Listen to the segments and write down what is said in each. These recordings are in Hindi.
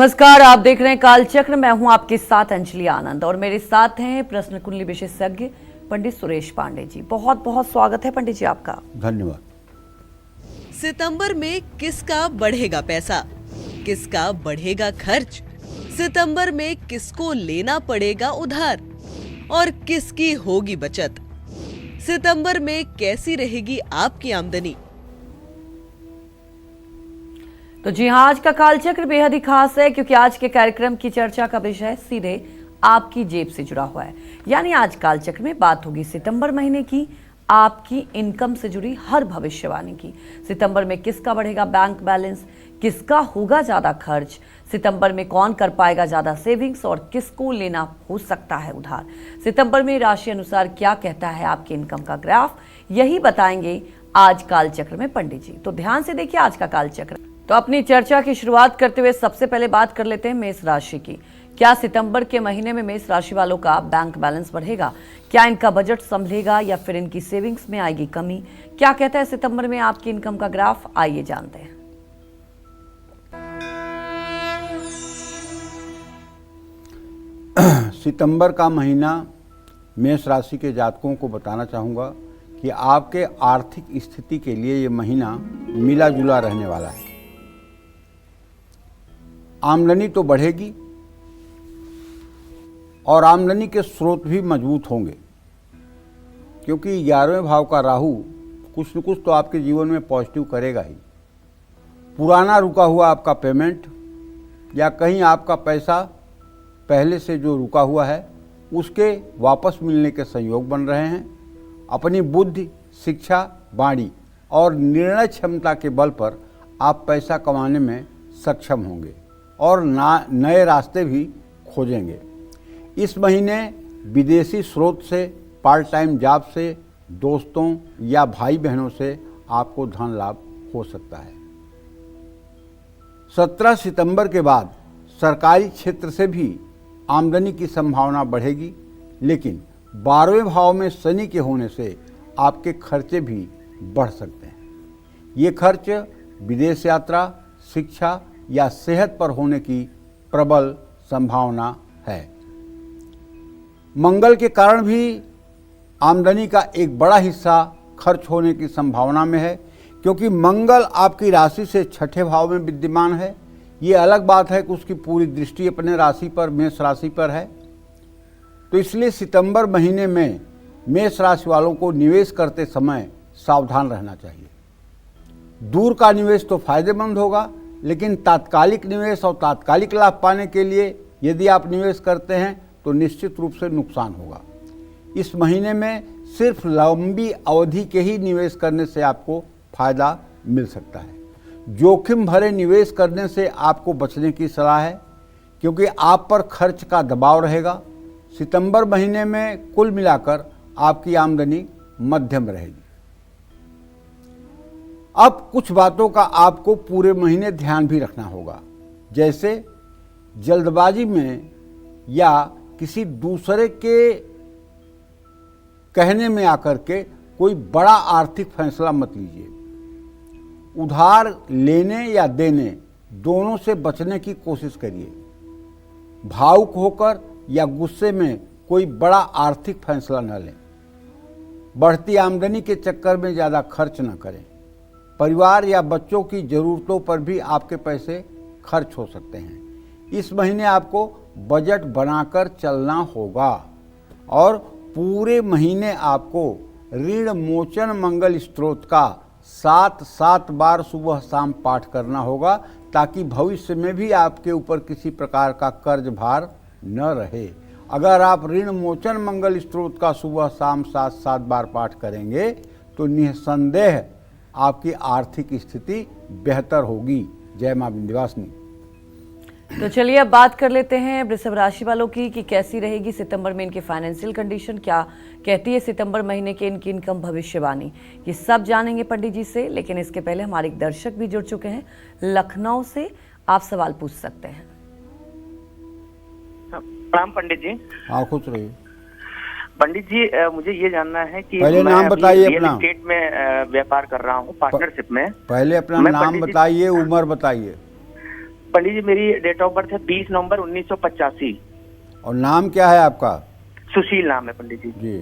नमस्कार, आप देख रहे हैं कालचक्र। मैं हूं आपके साथ अंजलि आनंद और मेरे साथ हैं प्रश्न कुंडली विशेषज्ञ पंडित सुरेश पांडे जी। बहुत बहुत स्वागत है पंडित जी आपका। धन्यवाद। सितंबर में किसका बढ़ेगा पैसा, किसका बढ़ेगा खर्च, सितंबर में किसको लेना पड़ेगा उधार और किसकी होगी बचत, सितंबर में कैसी रहेगी आपकी आमदनी। तो जी हाँ, आज का कालचक्र बेहद ही खास है क्योंकि आज के कार्यक्रम की चर्चा का विषय सीधे आपकी जेब से जुड़ा हुआ है। यानी आज कालचक्र में बात होगी सितंबर महीने की आपकी इनकम से जुड़ी हर भविष्यवाणी की। सितंबर में किसका बढ़ेगा बैंक बैलेंस, किसका होगा ज्यादा खर्च, सितंबर में कौन कर पाएगा ज्यादा सेविंग्स और किसको लेना हो सकता है उधार, सितंबर में राशि अनुसार क्या कहता है आपकी इनकम का ग्राफ, यही बताएंगे आज कालचक्र में पंडित जी। तो ध्यान से देखिए आज का कालचक्र। तो अपनी चर्चा की शुरुआत करते हुए सबसे पहले बात कर लेते हैं मेष राशि की। क्या सितंबर के महीने में मेष राशि वालों का बैंक बैलेंस बढ़ेगा? क्या इनका बजट संभलेगा या फिर इनकी सेविंग्स में आएगी कमी? क्या कहता है सितंबर में आपकी इनकम का ग्राफ, आइए जानते हैं। सितंबर का महीना मेष राशि के जातकों को बताना चाहूँगा कि आपके आर्थिक स्थिति के लिए ये महीना मिला जुला रहने वाला है। आमदनी तो बढ़ेगी और आमदनी के स्रोत भी मजबूत होंगे क्योंकि 11वें भाव का राहु कुछ न कुछ तो आपके जीवन में पॉजिटिव करेगा ही। पुराना रुका हुआ आपका पेमेंट या कहीं आपका पैसा पहले से जो रुका हुआ है उसके वापस मिलने के संयोग बन रहे हैं। अपनी बुद्धि, शिक्षा, वाणी और निर्णय क्षमता के बल पर आप पैसा कमाने में सक्षम होंगे और नए रास्ते भी खोजेंगे। इस महीने विदेशी स्रोत से, पार्ट टाइम जॉब से, दोस्तों या भाई बहनों से आपको धन लाभ हो सकता है। 17 सितंबर के बाद सरकारी क्षेत्र से भी आमदनी की संभावना बढ़ेगी, लेकिन 12वें भाव में शनि के होने से आपके खर्चे भी बढ़ सकते हैं। ये खर्च विदेश यात्रा, शिक्षा या सेहत पर होने की प्रबल संभावना है। मंगल के कारण भी आमदनी का एक बड़ा हिस्सा खर्च होने की संभावना में है क्योंकि मंगल आपकी राशि से छठे भाव में विद्यमान है। ये अलग बात है कि उसकी पूरी दृष्टि अपने राशि पर, मेष राशि पर है। तो इसलिए सितंबर महीने में मेष राशि वालों को निवेश करते समय सावधान रहना चाहिए। दूर का निवेश तो फायदेमंद होगा, लेकिन तात्कालिक निवेश और तात्कालिक लाभ पाने के लिए यदि आप निवेश करते हैं तो निश्चित रूप से नुकसान होगा। इस महीने में सिर्फ लंबी अवधि के ही निवेश करने से आपको फायदा मिल सकता है। जोखिम भरे निवेश करने से आपको बचने की सलाह है क्योंकि आप पर खर्च का दबाव रहेगा। सितंबर महीने में कुल मिलाकर आपकी आमदनी मध्यम रहेगी। अब कुछ बातों का आपको पूरे महीने ध्यान भी रखना होगा, जैसे जल्दबाजी में या किसी दूसरे के कहने में आकर के कोई बड़ा आर्थिक फैसला मत लीजिए। उधार लेने या देने दोनों से बचने की कोशिश करिए। भावुक होकर या गुस्से में कोई बड़ा आर्थिक फैसला न लें। बढ़ती आमदनी के चक्कर में ज़्यादा खर्च न करें। परिवार या बच्चों की ज़रूरतों पर भी आपके पैसे खर्च हो सकते हैं। इस महीने आपको बजट बनाकर चलना होगा और पूरे महीने आपको ऋण मोचन मंगल स्तोत्र का 7 बार सुबह शाम पाठ करना होगा ताकि भविष्य में भी आपके ऊपर किसी प्रकार का कर्ज भार न रहे। अगर आप ऋण मोचन मंगल स्तोत्र का सुबह शाम 7 बार पाठ करेंगे तो निसंदेह आपकी आर्थिक स्थिति बेहतर होगी। जय मां विंध्यवासिनी। तो चलिए अब बात कर लेते हैं वृषभ राशि वालों की कि कैसी रहेगी सितंबर में इनकी फाइनेंशियल कंडीशन, क्या कहती है सितंबर महीने के इनकी इनकम भविष्यवाणी। ये सब जानेंगे पंडित जी से, लेकिन इसके पहले हमारे एक दर्शक भी जुड़ चुके हैं लखनऊ से। आप सवाल पूछ सकते हैं। प्रणाम पंडित जी। हाँ, खुश रहिए। पंडित जी, मुझे ये जानना है कि पहले मैं नाम बताइए रियल अपना। एस्टेट में व्यापार कर रहा हूँ, पार्टनरशिप में। पहले अपना मैं नाम पंडित जी- बताइए, उम्र बताइए। पंडित जी मेरी डेट ऑफ बर्थ है 20 नवंबर 1985। और नाम क्या है आपका? सुशील नाम है पंडित जी। जी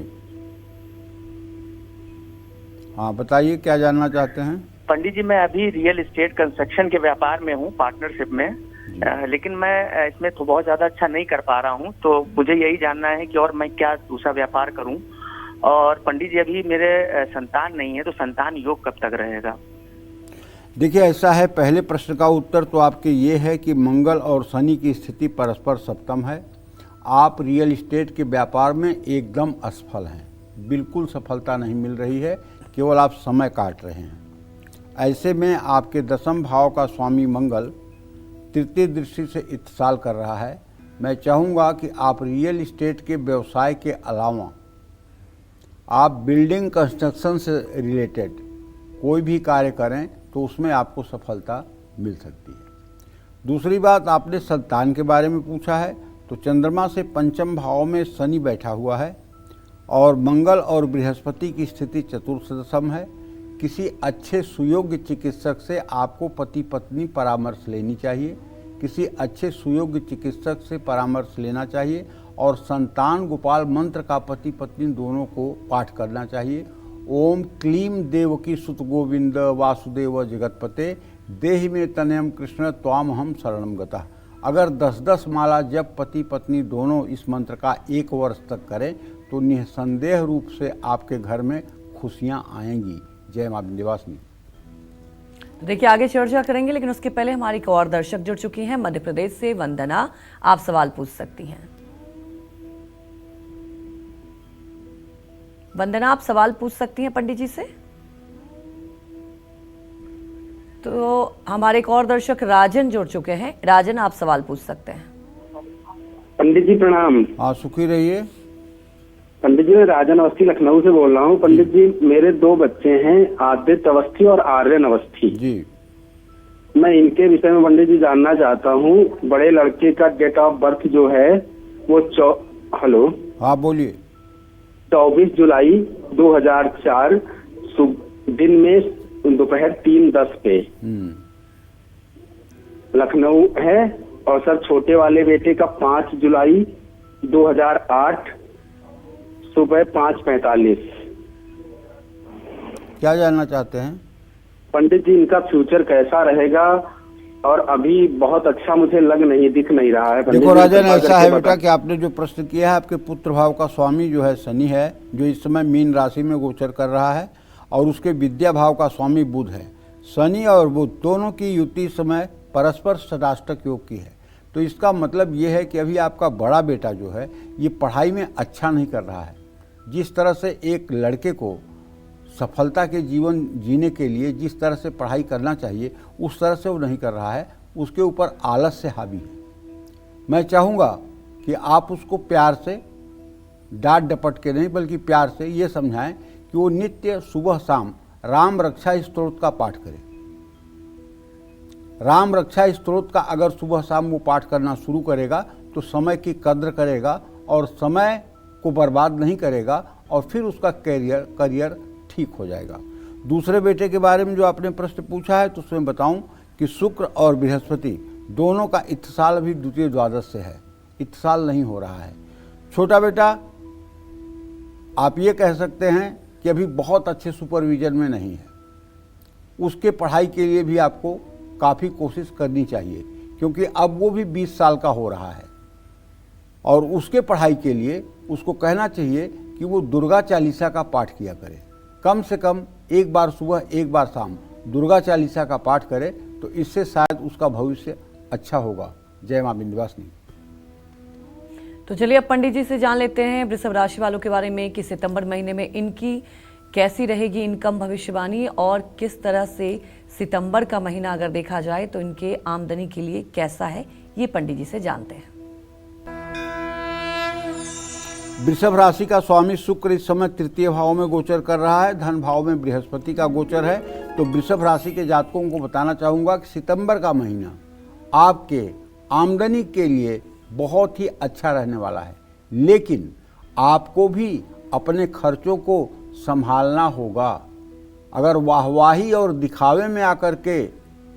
हाँ, बताइए क्या जानना चाहते हैं? पंडित जी मैं अभी रियल एस्टेट कंस्ट्रक्शन के व्यापार में हूँ, पार्टनरशिप में। लेकिन मैं इसमें तो बहुत ज्यादा अच्छा नहीं कर पा रहा हूँ, तो मुझे यही जानना है कि और मैं क्या दूसरा व्यापार करूँ। और पंडित जी अभी मेरे संतान नहीं है, तो संतान योग कब तक रहेगा? देखिए ऐसा है, पहले प्रश्न का उत्तर तो आपके ये है कि मंगल और शनि की स्थिति परस्पर सप्तम है। आप रियल एस्टेट के व्यापार में एकदम असफल हैं, बिल्कुल सफलता नहीं मिल रही है, केवल आप समय काट रहे हैं। ऐसे में आपके दसम भाव का स्वामी मंगल तृतीय दृष्टि से इत्तिसाल कर रहा है। मैं चाहूँगा कि आप रियल एस्टेट के व्यवसाय के अलावा आप बिल्डिंग कंस्ट्रक्शन से रिलेटेड कोई भी कार्य करें तो उसमें आपको सफलता मिल सकती है। दूसरी बात, आपने संतान के बारे में पूछा है, तो चंद्रमा से पंचम भाव में शनि बैठा हुआ है और मंगल और बृहस्पति की स्थिति चतुर्थ दशम है। किसी अच्छे सुयोग्य चिकित्सक से आपको पति पत्नी परामर्श लेनी चाहिए, किसी अच्छे सुयोग्य चिकित्सक से परामर्श लेना चाहिए और संतान गोपाल मंत्र का पति पत्नी दोनों को पाठ करना चाहिए। ओम क्लीम देवकी सुत गोविंद वासुदेव जगतपते देहि में तनयम कृष्ण त्वाम हम शरणम गतः। अगर 10-10 माला जब पति पत्नी दोनों इस मंत्र का 1 वर्ष तक करें तो निसंदेह रूप से आपके घर में खुशियां आएंगी। जय मां विंध्यवासिनी। देखिए आगे चर्चा करेंगे, लेकिन उसके पहले हमारी एक और दर्शक जुड़ चुकी हैं मध्य प्रदेश से। वंदना, आप सवाल पूछ सकती हैं। वंदना, आप सवाल पूछ सकती हैं पंडित जी से। तो हमारे एक और दर्शक राजन जुड़ चुके हैं। राजन, आप सवाल पूछ सकते हैं। पंडित जी प्रणाम। हाँ, सुखी रहिए। पंडित जी मैं राजन अवस्थी लखनऊ से बोल रहा हूँ। पंडित जी मेरे 2 बच्चे हैं, आदित्य अवस्थी और आर्यन अवस्थी जी। मैं इनके विषय में पंडित जी जानना चाहता हूँ। बड़े लड़के का डेट ऑफ बर्थ जो है वो हेलो, हाँ बोलिए। 24 जुलाई 2004 दिन में दोपहर 3:10 पे लखनऊ है। और सर छोटे वाले बेटे का 5 जुलाई 2008 सुबह 5:45। क्या जानना चाहते हैं? पंडित जी इनका फ्यूचर कैसा रहेगा? और अभी बहुत अच्छा मुझे दिख नहीं रहा है। देखो राजन, ऐसा है बेटा कि आपने जो प्रश्न किया है, आपके पुत्र भाव का स्वामी जो है शनि है, जो इस समय मीन राशि में गोचर कर रहा है, और उसके विद्या भाव का स्वामी बुध है। शनि और बुध दोनों की युति इस समय परस्पर षडाष्टक योग की है। तो इसका मतलब ये है कि अभी आपका बड़ा बेटा जो है ये पढ़ाई में अच्छा नहीं कर रहा है। जिस तरह से एक लड़के को सफलता के जीवन जीने के लिए जिस तरह से पढ़ाई करना चाहिए उस तरह से वो नहीं कर रहा है, उसके ऊपर आलस से हावी है। मैं चाहूँगा कि आप उसको प्यार से, डांट डपट के नहीं बल्कि प्यार से ये समझाएं कि वो नित्य सुबह शाम राम रक्षा स्तोत्र का पाठ करे। राम रक्षा स्तोत्र का अगर सुबह शाम वो पाठ करना शुरू करेगा तो समय की कद्र करेगा और समय को बर्बाद नहीं करेगा और फिर उसका करियर ठीक हो जाएगा। दूसरे बेटे के बारे में जो आपने प्रश्न पूछा है तो उसमें बताऊं कि शुक्र और बृहस्पति दोनों का इत्तिसाल अभी द्वितीय द्वादश से है, इत्तिसाल नहीं हो रहा है। छोटा बेटा, आप ये कह सकते हैं कि अभी बहुत अच्छे सुपरविजन में नहीं है। उसके पढ़ाई के लिए भी आपको काफ़ी कोशिश करनी चाहिए, क्योंकि अब वो भी 20 साल का हो रहा है और उसके पढ़ाई के लिए उसको कहना चाहिए कि वो दुर्गा चालीसा का पाठ किया करे। कम से कम 1 बार सुबह 1 बार शाम दुर्गा चालीसा का पाठ करे तो इससे शायद उसका भविष्य अच्छा होगा। जय मां विंध्यवासिनी। तो चलिए अब पंडित जी से जान लेते हैं वृषभ राशि वालों के बारे में कि सितंबर महीने में इनकी कैसी रहेगी इनकम भविष्यवाणी, और किस तरह से सितंबर का महीना अगर देखा जाए तो इनके आमदनी के लिए कैसा है, ये पंडित जी से जानते हैं। वृषभ राशि का स्वामी शुक्र इस समय तृतीय भाव में गोचर कर रहा है, धन भाव में बृहस्पति का गोचर है। तो वृषभ राशि के जातकों को बताना चाहूँगा कि सितंबर का महीना आपके आमदनी के लिए बहुत ही अच्छा रहने वाला है, लेकिन आपको भी अपने खर्चों को संभालना होगा। अगर वाहवाही और दिखावे में आकर के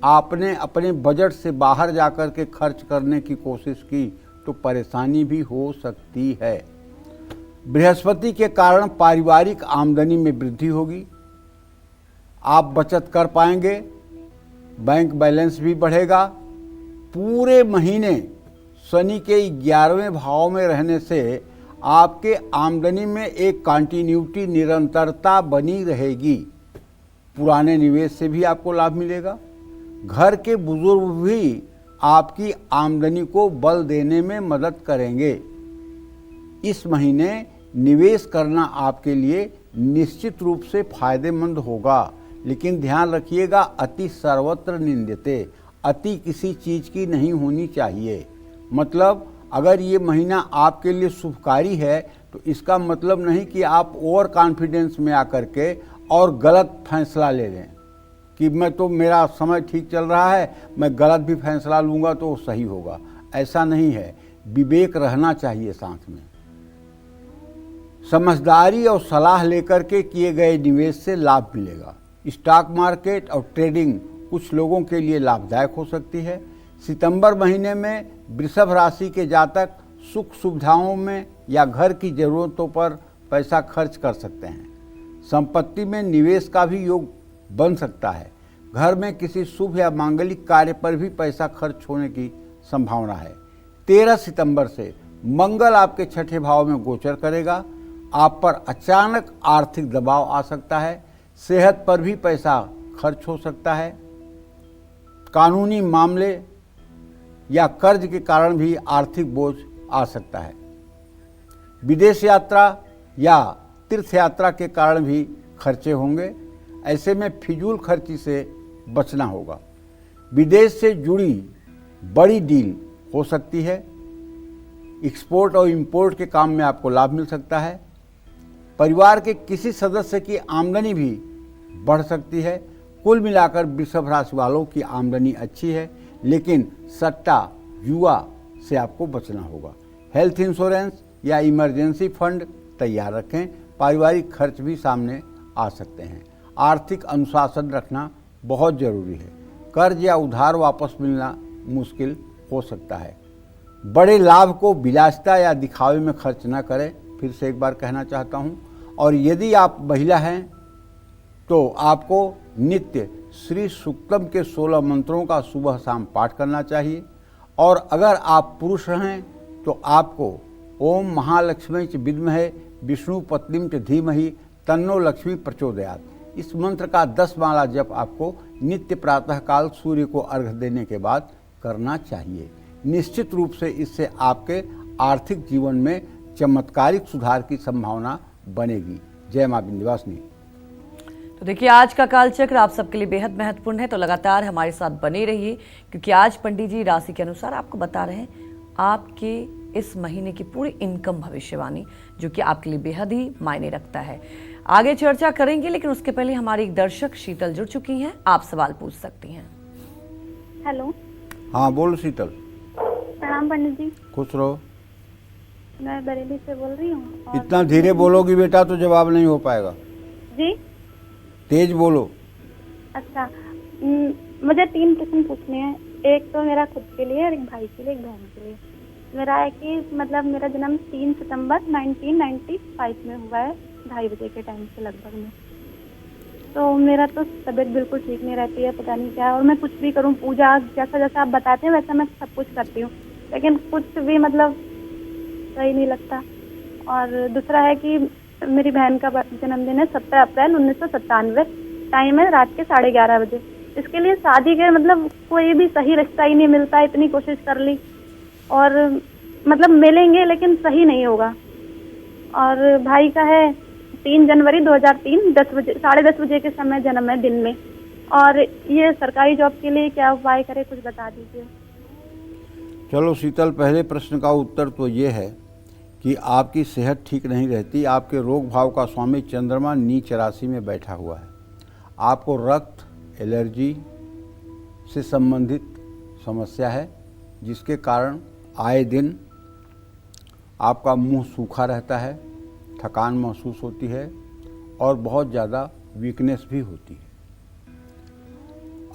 आपने अपने बजट से बाहर जाकर के खर्च करने की कोशिश की तो परेशानी भी हो सकती है। बृहस्पति के कारण पारिवारिक आमदनी में वृद्धि होगी, आप बचत कर पाएंगे, बैंक बैलेंस भी बढ़ेगा। पूरे महीने शनि के 11वें भाव में रहने से आपके आमदनी में एक कंटिन्यूटी, निरंतरता बनी रहेगी। पुराने निवेश से भी आपको लाभ मिलेगा। घर के बुजुर्ग भी आपकी आमदनी को बल देने में मदद करेंगे। इस महीने निवेश करना आपके लिए निश्चित रूप से फायदेमंद होगा, लेकिन ध्यान रखिएगा, अति सर्वत्र निंद्यते, अति किसी चीज की नहीं होनी चाहिए। मतलब अगर ये महीना आपके लिए शुभकारी है तो इसका मतलब नहीं कि आप ओवर कॉन्फिडेंस में आकर के और गलत फैसला ले लें कि मेरा समय ठीक चल रहा है, मैं गलत भी फैसला लूँगा तो सही होगा। ऐसा नहीं है, विवेक रहना चाहिए साथ में। समझदारी और सलाह लेकर के किए गए निवेश से लाभ मिलेगा। स्टॉक मार्केट और ट्रेडिंग कुछ लोगों के लिए लाभदायक हो सकती है। सितंबर महीने में वृषभ राशि के जातक सुख सुविधाओं में या घर की ज़रूरतों पर पैसा खर्च कर सकते हैं। संपत्ति में निवेश का भी योग बन सकता है। घर में किसी शुभ या मांगलिक कार्य पर भी पैसा खर्च होने की संभावना है। 13 सितंबर से मंगल आपके छठे भाव में गोचर करेगा। आप पर अचानक आर्थिक दबाव आ सकता है। सेहत पर भी पैसा खर्च हो सकता है। कानूनी मामले या कर्ज के कारण भी आर्थिक बोझ आ सकता है। विदेश यात्रा या तीर्थ यात्रा के कारण भी खर्चे होंगे। ऐसे में फिजूल खर्ची से बचना होगा। विदेश से जुड़ी बड़ी डील हो सकती है। एक्सपोर्ट और इंपोर्ट के काम में आपको लाभ मिल सकता है। परिवार के किसी सदस्य की आमदनी भी बढ़ सकती है। कुल मिलाकर वृषभ राशि वालों की आमदनी अच्छी है, लेकिन सट्टा जुआ से आपको बचना होगा। हेल्थ इंश्योरेंस या इमरजेंसी फंड तैयार रखें। पारिवारिक खर्च भी सामने आ सकते हैं। आर्थिक अनुशासन रखना बहुत ज़रूरी है। कर्ज या उधार वापस मिलना मुश्किल हो सकता है। बड़े लाभ को विलासिता या दिखावे में खर्च न करें, फिर से एक बार कहना चाहता हूँ। और यदि आप महिला हैं तो आपको नित्य श्री सूक्तम के 16 मंत्रों का सुबह शाम पाठ करना चाहिए। और अगर आप पुरुष हैं तो आपको ओम महालक्ष्मी च विद्महे विष्णु पत्नीम च धीमहि तन्नो लक्ष्मी प्रचोदयात्, इस मंत्र का 10 माला जप आपको नित्य प्रातःकाल सूर्य को अर्घ्य देने के बाद करना चाहिए। निश्चित रूप से इससे आपके आर्थिक जीवन में चमत्कारिक सुधार की संभावना बनेगी। जय मां विंध्यवासिनी। तो देखिए, आज का कालचक्र आप सबके लिए बेहद महत्वपूर्ण है, तो लगातार हमारे साथ बने रहिए, क्योंकि आज पंडित जी राशि के अनुसार आपको बता रहे हैं आपके इस महीने की पूरी इनकम भविष्यवाणी, जो कि आपके लिए बेहद ही मायने रखता है। आगे चर्चा करेंगे, लेकिन उसके पहले हमारी एक दर्शक शीतल जुड़ चुकी हैं। आप सवाल पूछ सकती हैं। हेलो। हाँ बोलो शीतल। प्रणाम पंडित जी। खुश रहो। मैं बरेली से बोल रही हूँ। इतना धीरे बोलोगी बेटा तो जवाब नहीं हो पाएगा। जी तेज बोलो। अच्छा, मुझे 3 प्रश्न पूछने हैं। एक तो मेरा खुद के लिए और एक भाई के लिए, एक बहन के लिए। मेरा है कि मतलब मेरा जन्म 3 सितंबर 1995 में हुआ है, 2:30 बजे के टाइम से लगभग में। तो मेरा तो तबीयत बिल्कुल ठीक नहीं रहती है, पता नहीं क्या है। और मैं कुछ भी करूँ, पूजा जैसा जैसा आप बताते हैं वैसा मैं सब कुछ करती हूँ, लेकिन कुछ भी मतलब सही नहीं लगता। और दूसरा है कि मेरी बहन का जन्मदिन है 17 अप्रैल 1997, टाइम है रात के 11:30 बजे। इसके लिए शादी के मतलब कोई भी सही रिश्ता ही नहीं मिलता, इतनी कोशिश कर ली और मतलब मिलेंगे लेकिन सही नहीं होगा। और भाई का है 3 जनवरी 2003, 10 बजे 10:30 बजे के समय जन्म है दिन में। और ये सरकारी जॉब के लिए क्या उपाय करे, कुछ बता दीजिए। चलो शीतल, पहले प्रश्न का उत्तर तो ये है कि आपकी सेहत ठीक नहीं रहती। आपके रोग भाव का स्वामी चंद्रमा नीच राशि में बैठा हुआ है। आपको रक्त एलर्जी से संबंधित समस्या है, जिसके कारण आए दिन आपका मुंह सूखा रहता है, थकान महसूस होती है और बहुत ज़्यादा वीकनेस भी होती है।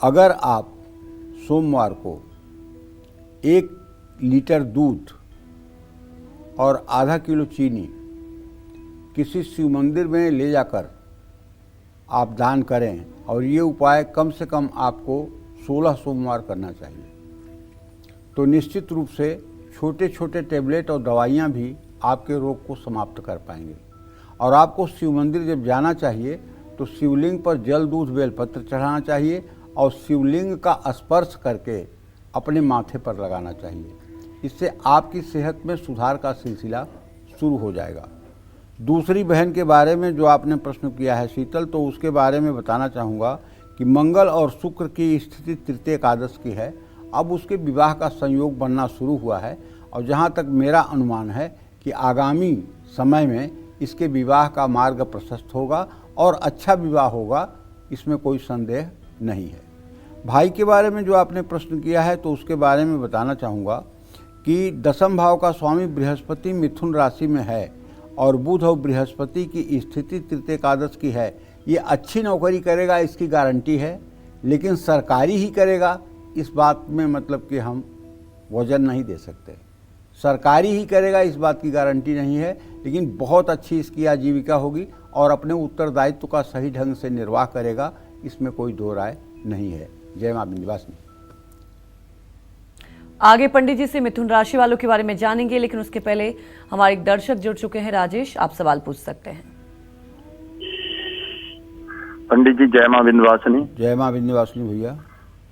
अगर आप सोमवार को 1 लीटर दूध और आधा किलो चीनी किसी शिव मंदिर में ले जाकर आप दान करें, और ये उपाय कम से कम आपको 16 सोमवार करना चाहिए। तो निश्चित रूप से छोटे छोटे टैबलेट और दवाइयाँ भी आपके रोग को समाप्त कर पाएंगे। और आपको शिव मंदिर जब जाना चाहिए तो शिवलिंग पर जल, दूध, बेलपत्र चढ़ाना चाहिए और शिवलिंग का स्पर्श करके अपने माथे पर लगाना चाहिए। इससे आपकी सेहत में सुधार का सिलसिला शुरू हो जाएगा। दूसरी बहन के बारे में जो आपने प्रश्न किया है शीतल, तो उसके बारे में बताना चाहूँगा कि मंगल और शुक्र की स्थिति तृतीय एकादश की है। अब उसके विवाह का संयोग बनना शुरू हुआ है और जहाँ तक मेरा अनुमान है कि आगामी समय में इसके विवाह का मार्ग प्रशस्त होगा और अच्छा विवाह होगा, इसमें कोई संदेह नहीं है। भाई के बारे में जो आपने प्रश्न किया है तो उसके बारे में बताना चाहूँगा कि दशम भाव का स्वामी बृहस्पति मिथुन राशि में है और बुध और बृहस्पति की स्थिति तृतीय एकादश की है। ये अच्छी नौकरी करेगा, इसकी गारंटी है, लेकिन सरकारी ही करेगा इस बात में मतलब कि हम वजन नहीं दे सकते। सरकारी ही करेगा इस बात की गारंटी नहीं है, लेकिन बहुत अच्छी इसकी आजीविका होगी और अपने उत्तरदायित्व का सही ढंग से निर्वाह करेगा, इसमें कोई दो राय नहीं है। जय मां विंध्यवासिनी। आगे पंडित जी से मिथुन राशि वालों के बारे में जानेंगे, लेकिन उसके पहले हमारे एक दर्शक जुड़ चुके हैं। राजेश, आप सवाल पूछ सकते हैं। पंडित जी जय मां विंध्यवासिनी। जय मां विंध्यवासिनी भैया।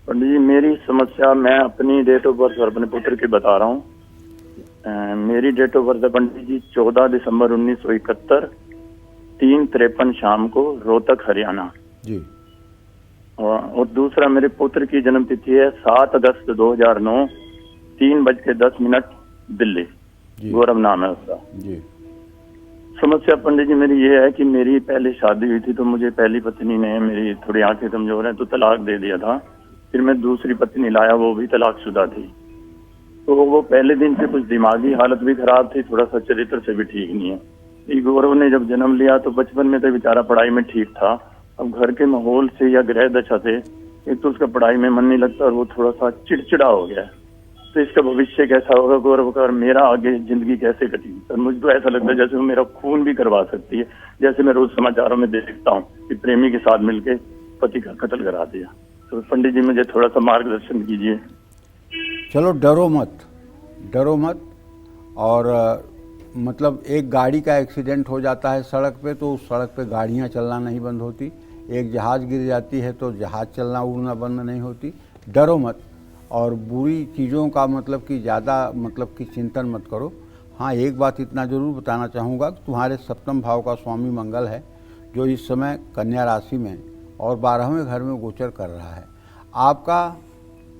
पंडित जी मेरी समस्या मैं अपनी डेट ऑफ बर्थ और अपने पुत्र की बता रहा हूँ। मेरी डेट ऑफ बर्थ है पंडित जी 14 दिसंबर 1971, 3:53 शाम को, रोहतक हरियाणा जी। और दूसरा मेरे पुत्र की जन्म तिथि है 7 अगस्त 2009, 3:10 दिल्ली। गौरव नाम है उसका जी। समस्या पंडित जी मेरी ये है कि मेरी पहले शादी हुई थी तो मुझे पहली पत्नी ने, मेरी थोड़ी आंखें कमजोर है तो तलाक दे दिया था। फिर मैं दूसरी पत्नी लाया, वो भी तलाकशुदा थी। तो वो पहले दिन से कुछ दिमागी हालत भी खराब थी, थोड़ा सा चरित्र से भी ठीक नहीं है। ये गौरव ने जब जन्म लिया तो बचपन में तो बेचारा पढ़ाई में ठीक था। अब घर के माहौल से या ग्रह दशा से एक तो उसका पढ़ाई में मन नहीं लगता और वो थोड़ा सा चिड़चिड़ा हो गया। तो इसका भविष्य कैसा होगा गौरव का, और मेरा आगे जिंदगी कैसे कटेगी? सर मुझे तो ऐसा लगता है जैसे वो मेरा खून भी करवा सकती है। जैसे मैं रोज समाचारों में देखता हूँ कि प्रेमी के साथ मिलकर पति का कत्ल करा दिया। तो पंडित जी मुझे थोड़ा सा मार्गदर्शन कीजिए। चलो डरो मत। और मतलब एक गाड़ी का एक्सीडेंट हो जाता है सड़क पे तो उस सड़क पे गाड़ियाँ चलना नहीं बंद होती। एक जहाज़ गिर जाती है तो जहाज़ चलना उड़ना बंद नहीं होती। डरो मत और बुरी चीज़ों का मतलब कि ज़्यादा मतलब कि चिंतन मत करो। हाँ, एक बात इतना ज़रूर बताना चाहूँगा कि तुम्हारे सप्तम भाव का स्वामी मंगल है जो इस समय कन्या राशि में और 12वें घर में गोचर कर रहा है। आपका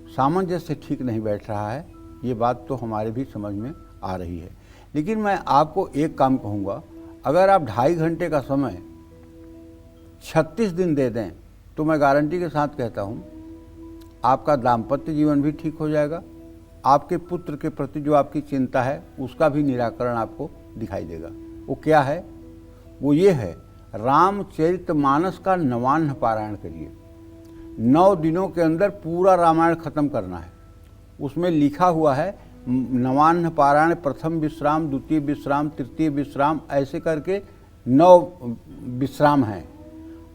सामंजस्य ठीक नहीं बैठ रहा है, ये बात तो हमारे भी समझ में आ रही है। लेकिन मैं आपको एक काम कहूँगा, अगर आप 2.5 घंटे का समय 36 दिन दे दें तो मैं गारंटी के साथ कहता हूँ आपका दाम्पत्य जीवन भी ठीक हो जाएगा। आपके पुत्र के प्रति जो आपकी चिंता है उसका भी निराकरण आपको दिखाई देगा। वो क्या है? वो ये है, रामचरितमानस का नवान्न पारायण करिए। 9 दिनों के अंदर पूरा रामायण खत्म करना है। उसमें लिखा हुआ है नवान्न पारायण, प्रथम विश्राम, द्वितीय विश्राम, तृतीय विश्राम, ऐसे करके 9 विश्राम हैं।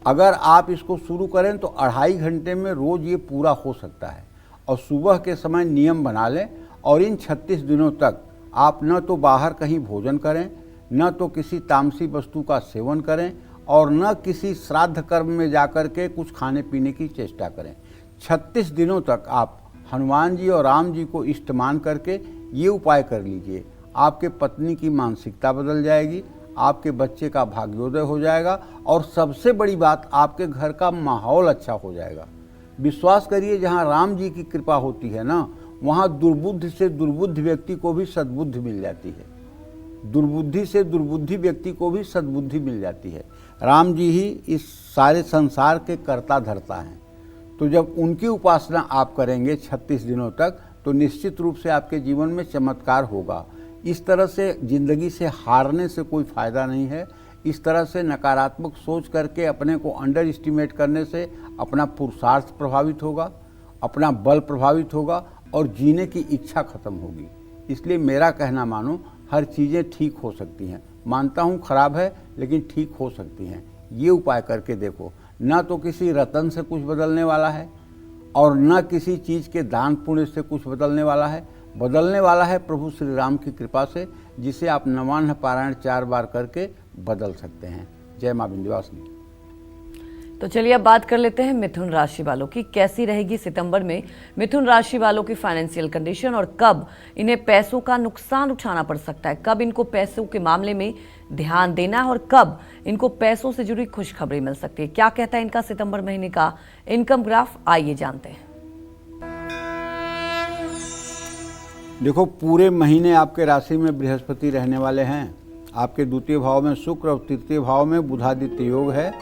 अगर आप इसको शुरू करें तो 2.5 घंटे में रोज़ ये पूरा हो सकता है। और सुबह के समय नियम बना लें और इन 36 दिनों तक आप न तो बाहर कहीं भोजन करें, न तो किसी तामसी वस्तु का सेवन करें और न किसी श्राद्ध कर्म में जाकर के कुछ खाने पीने की चेष्टा करें। 36 दिनों तक आप हनुमान जी और राम जी को इष्ट मान करके ये उपाय कर लीजिए। आपके पत्नी की मानसिकता बदल जाएगी, आपके बच्चे का भाग्योदय हो जाएगा और सबसे बड़ी बात, आपके घर का माहौल अच्छा हो जाएगा। विश्वास करिए, जहाँ राम जी की कृपा होती है ना, वहाँ दुर्बुद्धि से दुर्बुद्ध व्यक्ति को भी सद्बुद्धि मिल जाती है। दुर्बुद्धि से दुर्बुद्धि व्यक्ति को भी सद्बुद्धि मिल जाती है। राम जी ही इस सारे संसार के कर्ता धर्ता हैं। तो जब उनकी उपासना आप करेंगे 36 दिनों तक तो निश्चित रूप से आपके जीवन में चमत्कार होगा। इस तरह से ज़िंदगी से हारने से कोई फ़ायदा नहीं है। इस तरह से नकारात्मक सोच करके अपने को अंडर एस्टिमेट करने से अपना पुरुषार्थ प्रभावित होगा अपना बल प्रभावित होगा और जीने की इच्छा खत्म होगी। इसलिए मेरा कहना मानो, हर चीज़ें ठीक हो सकती हैं। मानता हूँ खराब है, लेकिन ठीक हो सकती हैं। ये उपाय करके देखो। ना तो किसी रतन से कुछ बदलने वाला है और न किसी चीज़ के दान पुण्य से कुछ बदलने वाला है। बदलने वाला है प्रभु श्री राम की कृपा से, जिसे आप नवान्न पारायण 4 बार करके बदल सकते हैं। जय माँ विंध्यवासिनी। तो चलिए अब बात कर लेते हैं मिथुन राशि वालों की। कैसी रहेगी सितंबर में मिथुन राशि वालों की फाइनेंशियल कंडीशन और कब इन्हें पैसों का नुकसान उठाना पड़ सकता है, कब इनको पैसों के मामले में ध्यान देना है और कब इनको पैसों से जुड़ी खुशखबरी मिल सकती है। क्या कहता है इनका सितंबर महीने का इनकम ग्राफ, आइए जानते हैं। देखो, पूरे महीने आपके राशि में बृहस्पति रहने वाले हैं। आपके द्वितीय भाव में शुक्र और तृतीय भाव में बुधादित्य योग है।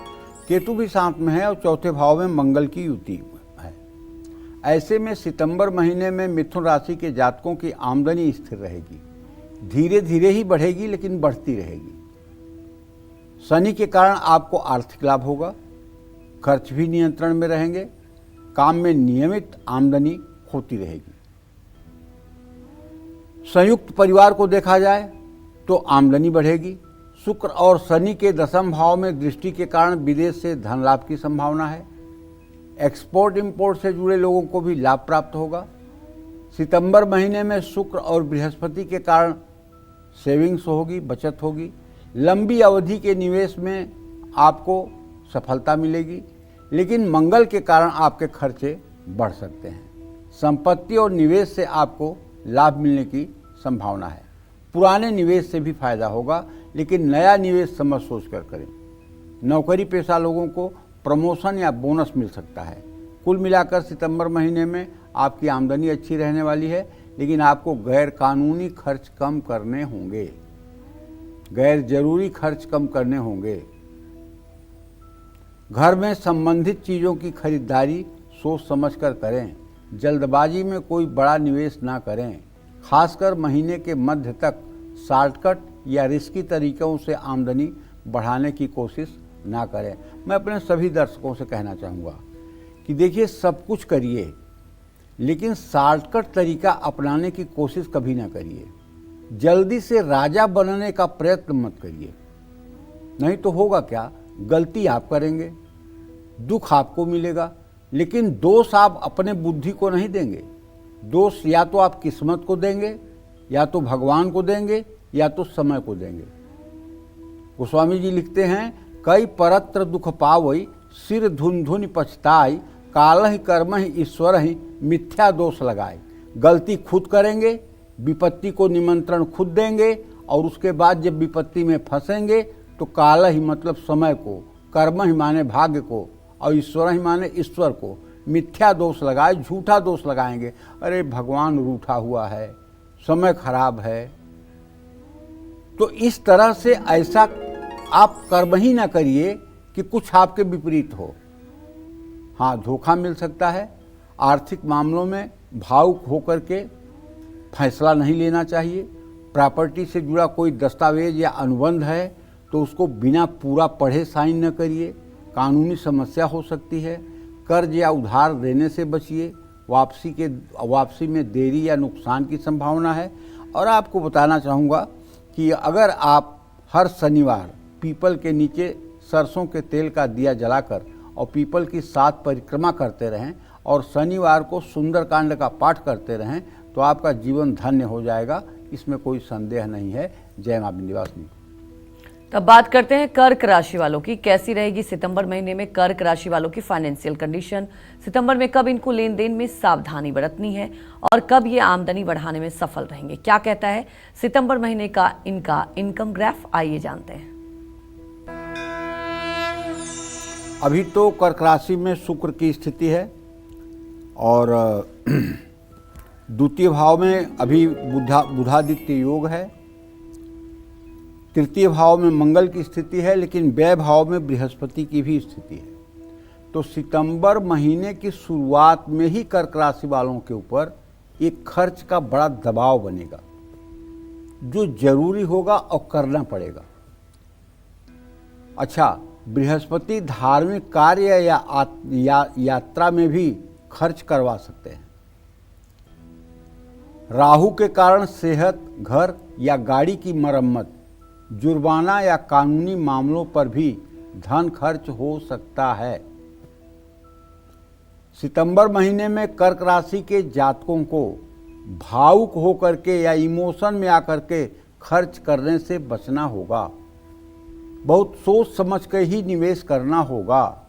केतु भी साथ में है और चौथे भाव में मंगल की युति है। ऐसे में सितंबर महीने में मिथुन राशि के जातकों की आमदनी स्थिर रहेगी, धीरे धीरे ही बढ़ेगी लेकिन बढ़ती रहेगी। शनि के कारण आपको आर्थिक लाभ होगा, खर्च भी नियंत्रण में रहेंगे, काम में नियमित आमदनी होती रहेगी। संयुक्त परिवार को देखा जाए तो आमदनी बढ़ेगी। शुक्र और शनि के दशम भाव में दृष्टि के कारण विदेश से धन लाभ की संभावना है। एक्सपोर्ट इंपोर्ट से जुड़े लोगों को भी लाभ प्राप्त होगा। सितंबर महीने में शुक्र और बृहस्पति के कारण सेविंग्स होगी, बचत होगी। लंबी अवधि के निवेश में आपको सफलता मिलेगी, लेकिन मंगल के कारण आपके खर्चे बढ़ सकते हैं। संपत्ति और निवेश से आपको लाभ मिलने की संभावना है। पुराने निवेश से भी फायदा होगा, लेकिन नया निवेश समझ सोच कर करें। नौकरी पेशा लोगों को प्रमोशन या बोनस मिल सकता है। कुल मिलाकर सितंबर महीने में आपकी आमदनी अच्छी रहने वाली है, लेकिन आपको गैर कानूनी खर्च कम करने होंगे, गैर जरूरी खर्च कम करने होंगे। घर में संबंधित चीज़ों की खरीदारी सोच समझकर करें। जल्दबाजी में कोई बड़ा निवेश ना करें। खासकर महीने के मध्य तक शॉर्टकट या रिस्की तरीकों से आमदनी बढ़ाने की कोशिश ना करें। मैं अपने सभी दर्शकों से कहना चाहूँगा कि देखिए, सब कुछ करिए, लेकिन शॉर्टकट तरीका अपनाने की कोशिश कभी ना करिए। जल्दी से राजा बनने का प्रयत्न मत करिए, नहीं तो होगा क्या, गलती आप करेंगे, दुख आपको मिलेगा, लेकिन दोष आप अपने बुद्धि को नहीं देंगे। दोष या तो आप किस्मत को देंगे, या तो भगवान को देंगे, या तो समय को देंगे। गोस्वामी जी लिखते हैं, कई परत्र दुख पावई, सिर धुन धुन पछताई, कालहि कर्महि ईश्वरहि मिथ्या दोष लगाए। गलती खुद करेंगे, विपत्ति को निमंत्रण खुद देंगे, और उसके बाद जब विपत्ति में फंसेंगे तो कालहि मतलब समय को, कर्म ही माने भाग्य को, और ईश्वर ही माने ईश्वर को मिथ्या दोष लगाए, झूठा दोष लगाएंगे। अरे भगवान रूठा हुआ है, समय खराब है। तो इस तरह से ऐसा आप कर्म ही ना करिए कि कुछ आपके विपरीत हो। हाँ, धोखा मिल सकता है। आर्थिक मामलों में भावुक होकर के फैसला नहीं लेना चाहिए। प्रॉपर्टी से जुड़ा कोई दस्तावेज या अनुबंध है तो उसको बिना पूरा पढ़े साइन न करिए, कानूनी समस्या हो सकती है। कर्ज या उधार देने से बचिए, वापसी में देरी या नुकसान की संभावना है। और आपको बताना चाहूँगा कि अगर आप हर शनिवार पीपल के नीचे सरसों के तेल का दिया जलाकर और पीपल की 7 परिक्रमा करते रहें और शनिवार को सुंदरकांड का पाठ करते रहें तो आपका जीवन धन्य हो जाएगा, इसमें कोई संदेह नहीं है। जय मां विंध्यवासिनी। तब बात करते हैं कर्क राशि वालों की। कैसी रहेगी सितंबर महीने में कर्क राशि वालों की फाइनेंशियल कंडीशन। सितंबर में कब इनको लेन देन में सावधानी बरतनी है और कब ये आमदनी बढ़ाने में सफल रहेंगे। क्या कहता है सितंबर महीने का इनका इनकम ग्राफ, आइए जानते हैं। अभी तो कर्क राशि में शुक्र की स्थिति है और द्वितीय भाव में अभी बुधादित्य योग है। तृतीय भाव में मंगल की स्थिति है, लेकिन व्यय भाव में बृहस्पति की भी स्थिति है। तो सितंबर महीने की शुरुआत में ही कर्क राशि वालों के ऊपर एक खर्च का बड़ा दबाव बनेगा, जो जरूरी होगा और करना पड़ेगा। अच्छा, बृहस्पति धार्मिक कार्य या यात्रा में भी खर्च करवा सकते हैं। राहु के कारण सेहत, घर या गाड़ी की मरम्मत, जुर्माना या कानूनी मामलों पर भी धन खर्च हो सकता है। सितंबर महीने में कर्क राशि के जातकों को भावुक होकर के या इमोशन में आकर के खर्च करने से बचना होगा। बहुत सोच समझ के ही निवेश करना होगा।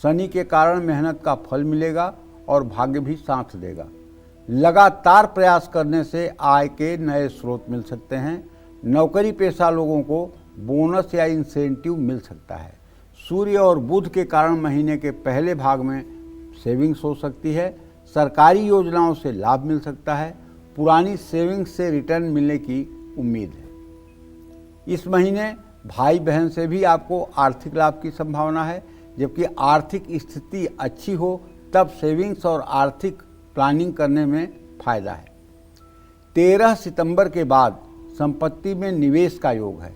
शनि के कारण मेहनत का फल मिलेगा और भाग्य भी साथ देगा। लगातार प्रयास करने से आय के नए स्रोत मिल सकते हैं। नौकरी पेशा लोगों को बोनस या इंसेंटिव मिल सकता है। सूर्य और बुध के कारण महीने के पहले भाग में सेविंग्स हो सकती है। सरकारी योजनाओं से लाभ मिल सकता है। पुरानी सेविंग्स से रिटर्न मिलने की उम्मीद है। इस महीने भाई बहन से भी आपको आर्थिक लाभ की संभावना है। जबकि आर्थिक स्थिति अच्छी हो तब सेविंग्स और आर्थिक प्लानिंग करने में फायदा है। 13 सितंबर के बाद संपत्ति में निवेश का योग है।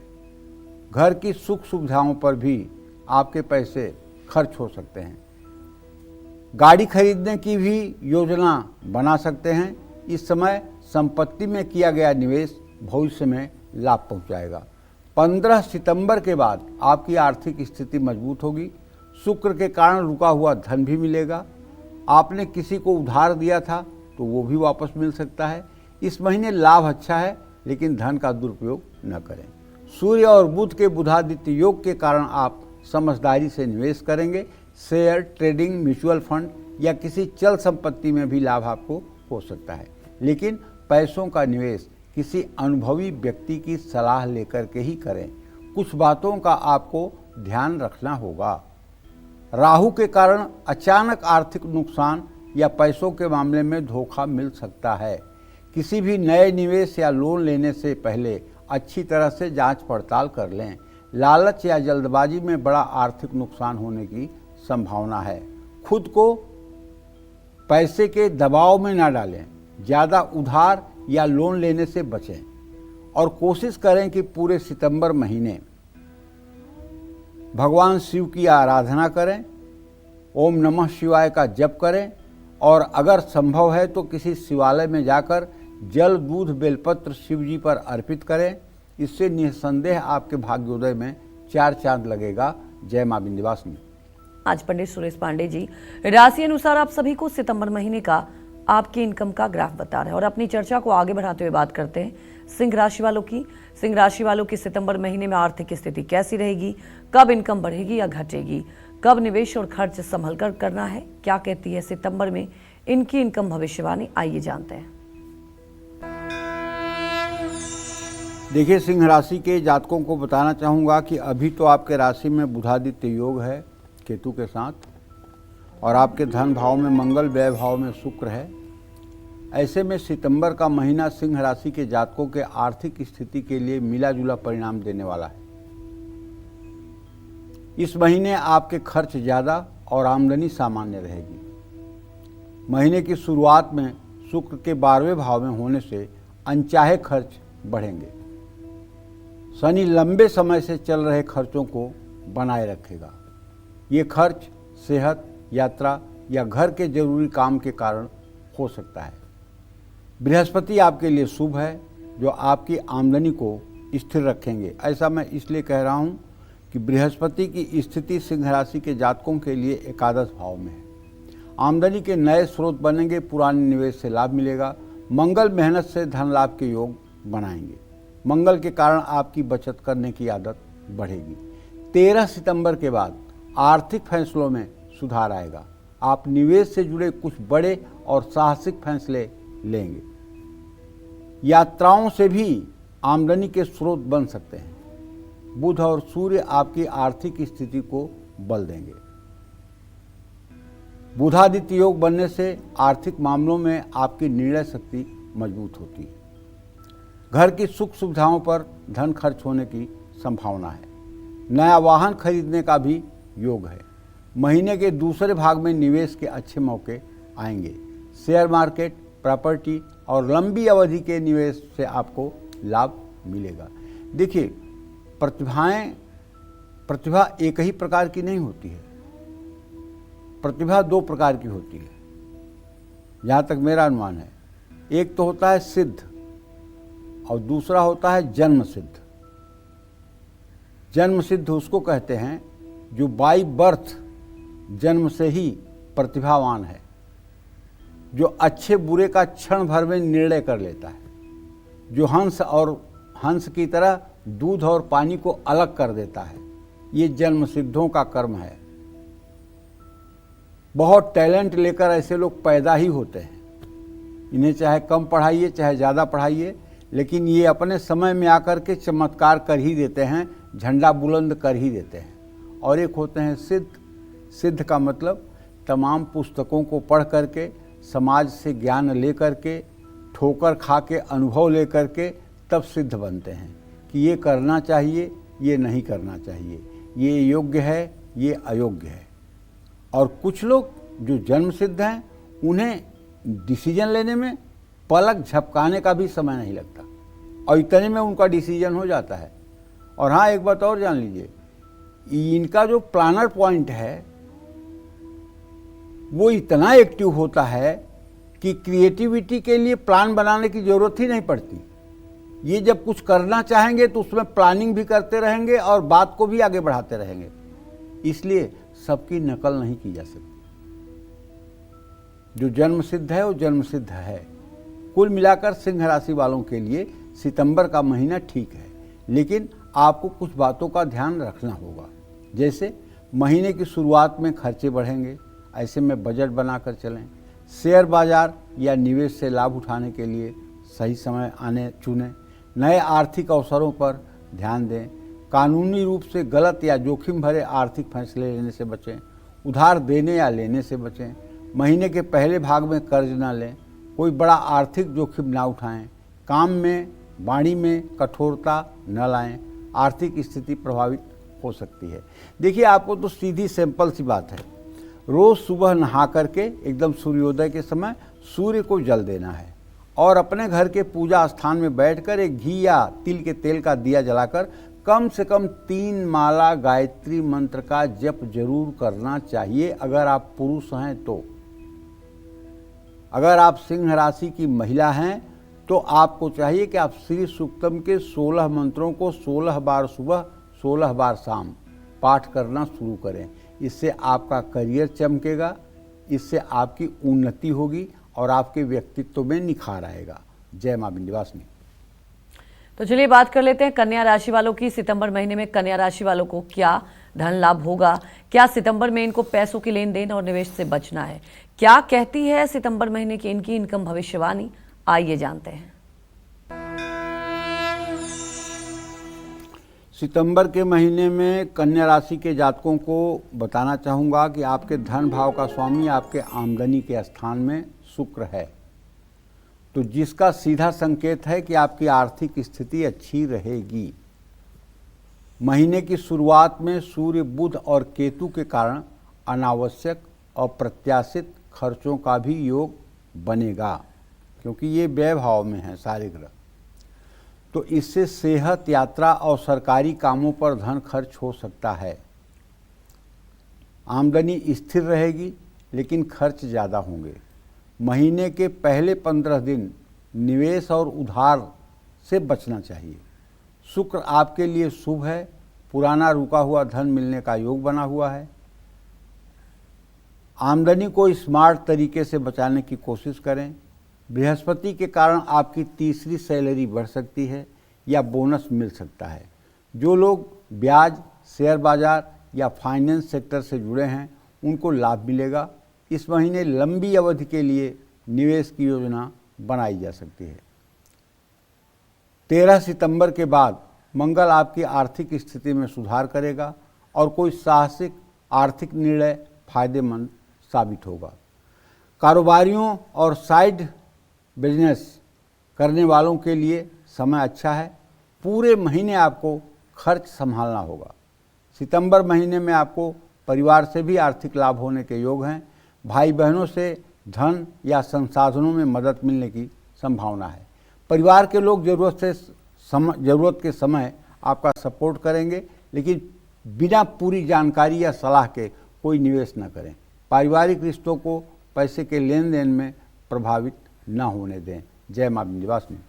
घर की सुख सुविधाओं पर भी आपके पैसे खर्च हो सकते हैं। गाड़ी खरीदने की भी योजना बना सकते हैं। इस समय संपत्ति में किया गया निवेश भविष्य में लाभ पहुंचाएगा। 15 सितंबर के बाद आपकी आर्थिक स्थिति मजबूत होगी। शुक्र के कारण रुका हुआ धन भी मिलेगा। आपने किसी को उधार दिया था तो वो भी वापस मिल सकता है। इस महीने लाभ अच्छा है, लेकिन धन का दुरुपयोग न करें। सूर्य और बुध के बुधादित्य योग के कारण आप समझदारी से निवेश करेंगे। शेयर, ट्रेडिंग, म्यूचुअल फंड या किसी चल संपत्ति में भी लाभ आपको हो सकता है, लेकिन पैसों का निवेश किसी अनुभवी व्यक्ति की सलाह लेकर के ही करें। कुछ बातों का आपको ध्यान रखना होगा। राहु के कारण अचानक आर्थिक नुकसान या पैसों के मामले में धोखा मिल सकता है। किसी भी नए निवेश या लोन लेने से पहले अच्छी तरह से जांच पड़ताल कर लें। लालच या जल्दबाजी में बड़ा आर्थिक नुकसान होने की संभावना है। खुद को पैसे के दबाव में ना डालें। ज़्यादा उधार या लोन लेने से बचें और कोशिश करें कि पूरे सितंबर महीने भगवान शिव की आराधना करें, ओम नमः शिवाय का जप करें और अगर संभव है तो किसी शिवालय में जाकर जल, दूध, बेलपत्र शिव जी पर अर्पित करें। इससे निसंदेह आपके भाग्योदय में 4 चांद लगेगा। जय मां विंध्यवासिनी। आज पंडित सुरेश पांडे जी राशि अनुसार आप सभी को सितंबर महीने का आपकी इनकम का ग्राफ बता रहे हैं और अपनी चर्चा को आगे बढ़ाते हुए बात करते हैं सिंह राशि वालों की। सिंह राशि वालों की सितंबर महीने में आर्थिक स्थिति कैसी रहेगी, कब इनकम बढ़ेगी या घटेगी, कब निवेश और खर्च संभल कर करना है, क्या कहती है सितंबर में इनकी इनकम भविष्यवाणी, आइए जानते हैं। देखिए, सिंह राशि के जातकों को बताना चाहूँगा कि अभी तो आपके राशि में बुधादित्य योग है केतु के साथ, और आपके धन भाव में मंगल, व्यय भाव में शुक्र है। ऐसे में सितंबर का महीना सिंह राशि के जातकों के आर्थिक स्थिति के लिए मिला जुला परिणाम देने वाला है। इस महीने आपके खर्च ज़्यादा और आमदनी सामान्य रहेगी। महीने की शुरुआत में शुक्र के 12वें भाव में होने से अनचाहे खर्च बढ़ेंगे। शनि लंबे समय से चल रहे खर्चों को बनाए रखेगा। ये खर्च सेहत, यात्रा या घर के जरूरी काम के कारण हो सकता है। बृहस्पति आपके लिए शुभ है, जो आपकी आमदनी को स्थिर रखेंगे। ऐसा मैं इसलिए कह रहा हूँ कि बृहस्पति की स्थिति सिंह राशि के जातकों के लिए एकादश भाव में है। आमदनी के नए स्रोत बनेंगे, पुराने निवेश से लाभ मिलेगा। मंगल मेहनत से धन लाभ के योग बनाएंगे। मंगल के कारण आपकी बचत करने की आदत बढ़ेगी। 13 सितंबर के बाद आर्थिक फैसलों में सुधार आएगा। आप निवेश से जुड़े कुछ बड़े और साहसिक फैसले लेंगे। यात्राओं से भी आमदनी के स्रोत बन सकते हैं। बुध और सूर्य आपकी आर्थिक स्थिति को बल देंगे। बुधादित्य योग बनने से आर्थिक मामलों में आपकी निर्णय शक्ति मजबूत होती है। घर की सुख सुविधाओं पर धन खर्च होने की संभावना है। नया वाहन खरीदने का भी योग है। महीने के दूसरे भाग में निवेश के अच्छे मौके आएंगे। शेयर मार्केट, प्रॉपर्टी और लंबी अवधि के निवेश से आपको लाभ मिलेगा। देखिए, प्रतिभा एक ही प्रकार की नहीं होती है। प्रतिभा 2 प्रकार की होती है। जहाँ तक मेरा अनुमान है। एक तो होता है सिद्ध और दूसरा होता है जन्म सिद्ध। जन्म सिद्ध उसको कहते हैं जो बाई बर्थ जन्म से ही प्रतिभावान है, जो अच्छे बुरे का क्षण भर में निर्णय कर लेता है, जो हंस की तरह दूध और पानी को अलग कर देता है। ये जन्म सिद्धों का कर्म है। बहुत टैलेंट लेकर ऐसे लोग पैदा ही होते हैं। इन्हें चाहे कम पढ़ाइए चाहे ज़्यादा पढ़ाइए, लेकिन ये अपने समय में आकर के चमत्कार कर ही देते हैं, झंडा बुलंद कर ही देते हैं। और एक होते हैं सिद्ध। सिद्ध का मतलब तमाम पुस्तकों को पढ़ करके, समाज से ज्ञान ले करके, ठोकर खा के अनुभव ले करके तब सिद्ध बनते हैं कि ये करना चाहिए, ये नहीं करना चाहिए, ये योग्य है, ये अयोग्य है। और कुछ लोग जो जन्म सिद्ध हैं उन्हें डिसीजन लेने में पलक झपकाने का भी समय नहीं लगता और इतने में उनका डिसीजन हो जाता है। और हाँ, एक बात और जान लीजिए, इनका जो प्लानर पॉइंट है वो इतना एक्टिव होता है कि क्रिएटिविटी के लिए प्लान बनाने की ज़रूरत ही नहीं पड़ती। ये जब कुछ करना चाहेंगे तो उसमें प्लानिंग भी करते रहेंगे और बात को भी आगे बढ़ाते रहेंगे। इसलिए सबकी नकल नहीं की जा सकती। जो जन्म सिद्ध है वो जन्म सिद्ध है। कुल मिलाकर सिंह राशि वालों के लिए सितंबर का महीना ठीक है, लेकिन आपको कुछ बातों का ध्यान रखना होगा। जैसे महीने की शुरुआत में खर्चे बढ़ेंगे, ऐसे में बजट बनाकर चलें। शेयर बाजार या निवेश से लाभ उठाने के लिए सही समय चुनें। नए आर्थिक अवसरों पर ध्यान दें। कानूनी रूप से गलत या जोखिम भरे आर्थिक फैसले लेने से बचें। उधार देने या लेने से बचें। महीने के पहले भाग में कर्ज न लें। कोई बड़ा आर्थिक जोखिम ना उठाएं। काम में वाणी में कठोरता न लाएं। आर्थिक स्थिति प्रभावित हो सकती है। देखिए, आपको तो सीधी सिंपल सी बात है, रोज़ सुबह नहा करके एकदम सूर्योदय के समय सूर्य को जल देना है और अपने घर के पूजा स्थान में बैठकर एक घी या तिल के तेल का दिया जलाकर कम से कम 3 माला गायत्री मंत्र का जप जरूर करना चाहिए अगर आप पुरुष हैं तो। अगर आप सिंह राशि की महिला हैं तो आपको चाहिए कि आप श्री सूक्तम के 16 मंत्रों को 16 बार सुबह 16 बार शाम पाठ करना शुरू करें। इससे आपका करियर चमकेगा, इससे आपकी उन्नति होगी और आपके व्यक्तित्व में निखार आएगा। जय मां विंध्यवासिनी। तो चलिए बात कर लेते हैं कन्या राशि वालों की। सितंबर महीने में कन्या राशि वालों को क्या धन लाभ होगा? क्या सितंबर में इनको पैसों की लेन देन और निवेश से बचना है? क्या कहती है सितंबर महीने की इनकी इनकम भविष्यवाणी? आइए जानते हैं। सितंबर के महीने में कन्या राशि के जातकों को बताना चाहूँगा कि आपके धन भाव का स्वामी आपके आमदनी के स्थान में शुक्र है, तो जिसका सीधा संकेत है कि आपकी आर्थिक स्थिति अच्छी रहेगी। महीने की शुरुआत में सूर्य, बुध और केतु के कारण अनावश्यक और प्रत्याशित खर्चों का भी योग बनेगा, क्योंकि ये व्यय भाव में है सारे ग्रह। तो इससे सेहत, यात्रा और सरकारी कामों पर धन खर्च हो सकता है। आमदनी स्थिर रहेगी लेकिन खर्च ज़्यादा होंगे। महीने के पहले 15 दिन निवेश और उधार से बचना चाहिए। शुक्र आपके लिए शुभ है। पुराना रुका हुआ धन मिलने का योग बना हुआ है। आमदनी को स्मार्ट तरीके से बचाने की कोशिश करें। बृहस्पति के कारण आपकी तीसरी सैलरी बढ़ सकती है या बोनस मिल सकता है। जो लोग ब्याज, शेयर बाजार या फाइनेंस सेक्टर से जुड़े हैं उनको लाभ मिलेगा। इस महीने लंबी अवधि के लिए निवेश की योजना बनाई जा सकती है। 13 सितंबर के बाद मंगल आपकी आर्थिक स्थिति में सुधार करेगा और कोई साहसिक आर्थिक निर्णय फायदेमंद साबित होगा। कारोबारियों और साइड बिजनेस करने वालों के लिए समय अच्छा है। पूरे महीने आपको खर्च संभालना होगा। सितंबर महीने में आपको परिवार से भी आर्थिक लाभ होने के योग हैं। भाई बहनों से धन या संसाधनों में मदद मिलने की संभावना है। परिवार के लोग ज़रूरत के समय आपका सपोर्ट करेंगे, लेकिन बिना पूरी जानकारी या सलाह के कोई निवेश न करें। पारिवारिक रिश्तों को पैसे के लेन देन में प्रभावित न होने दें। जय मां विंध्यवासिनी।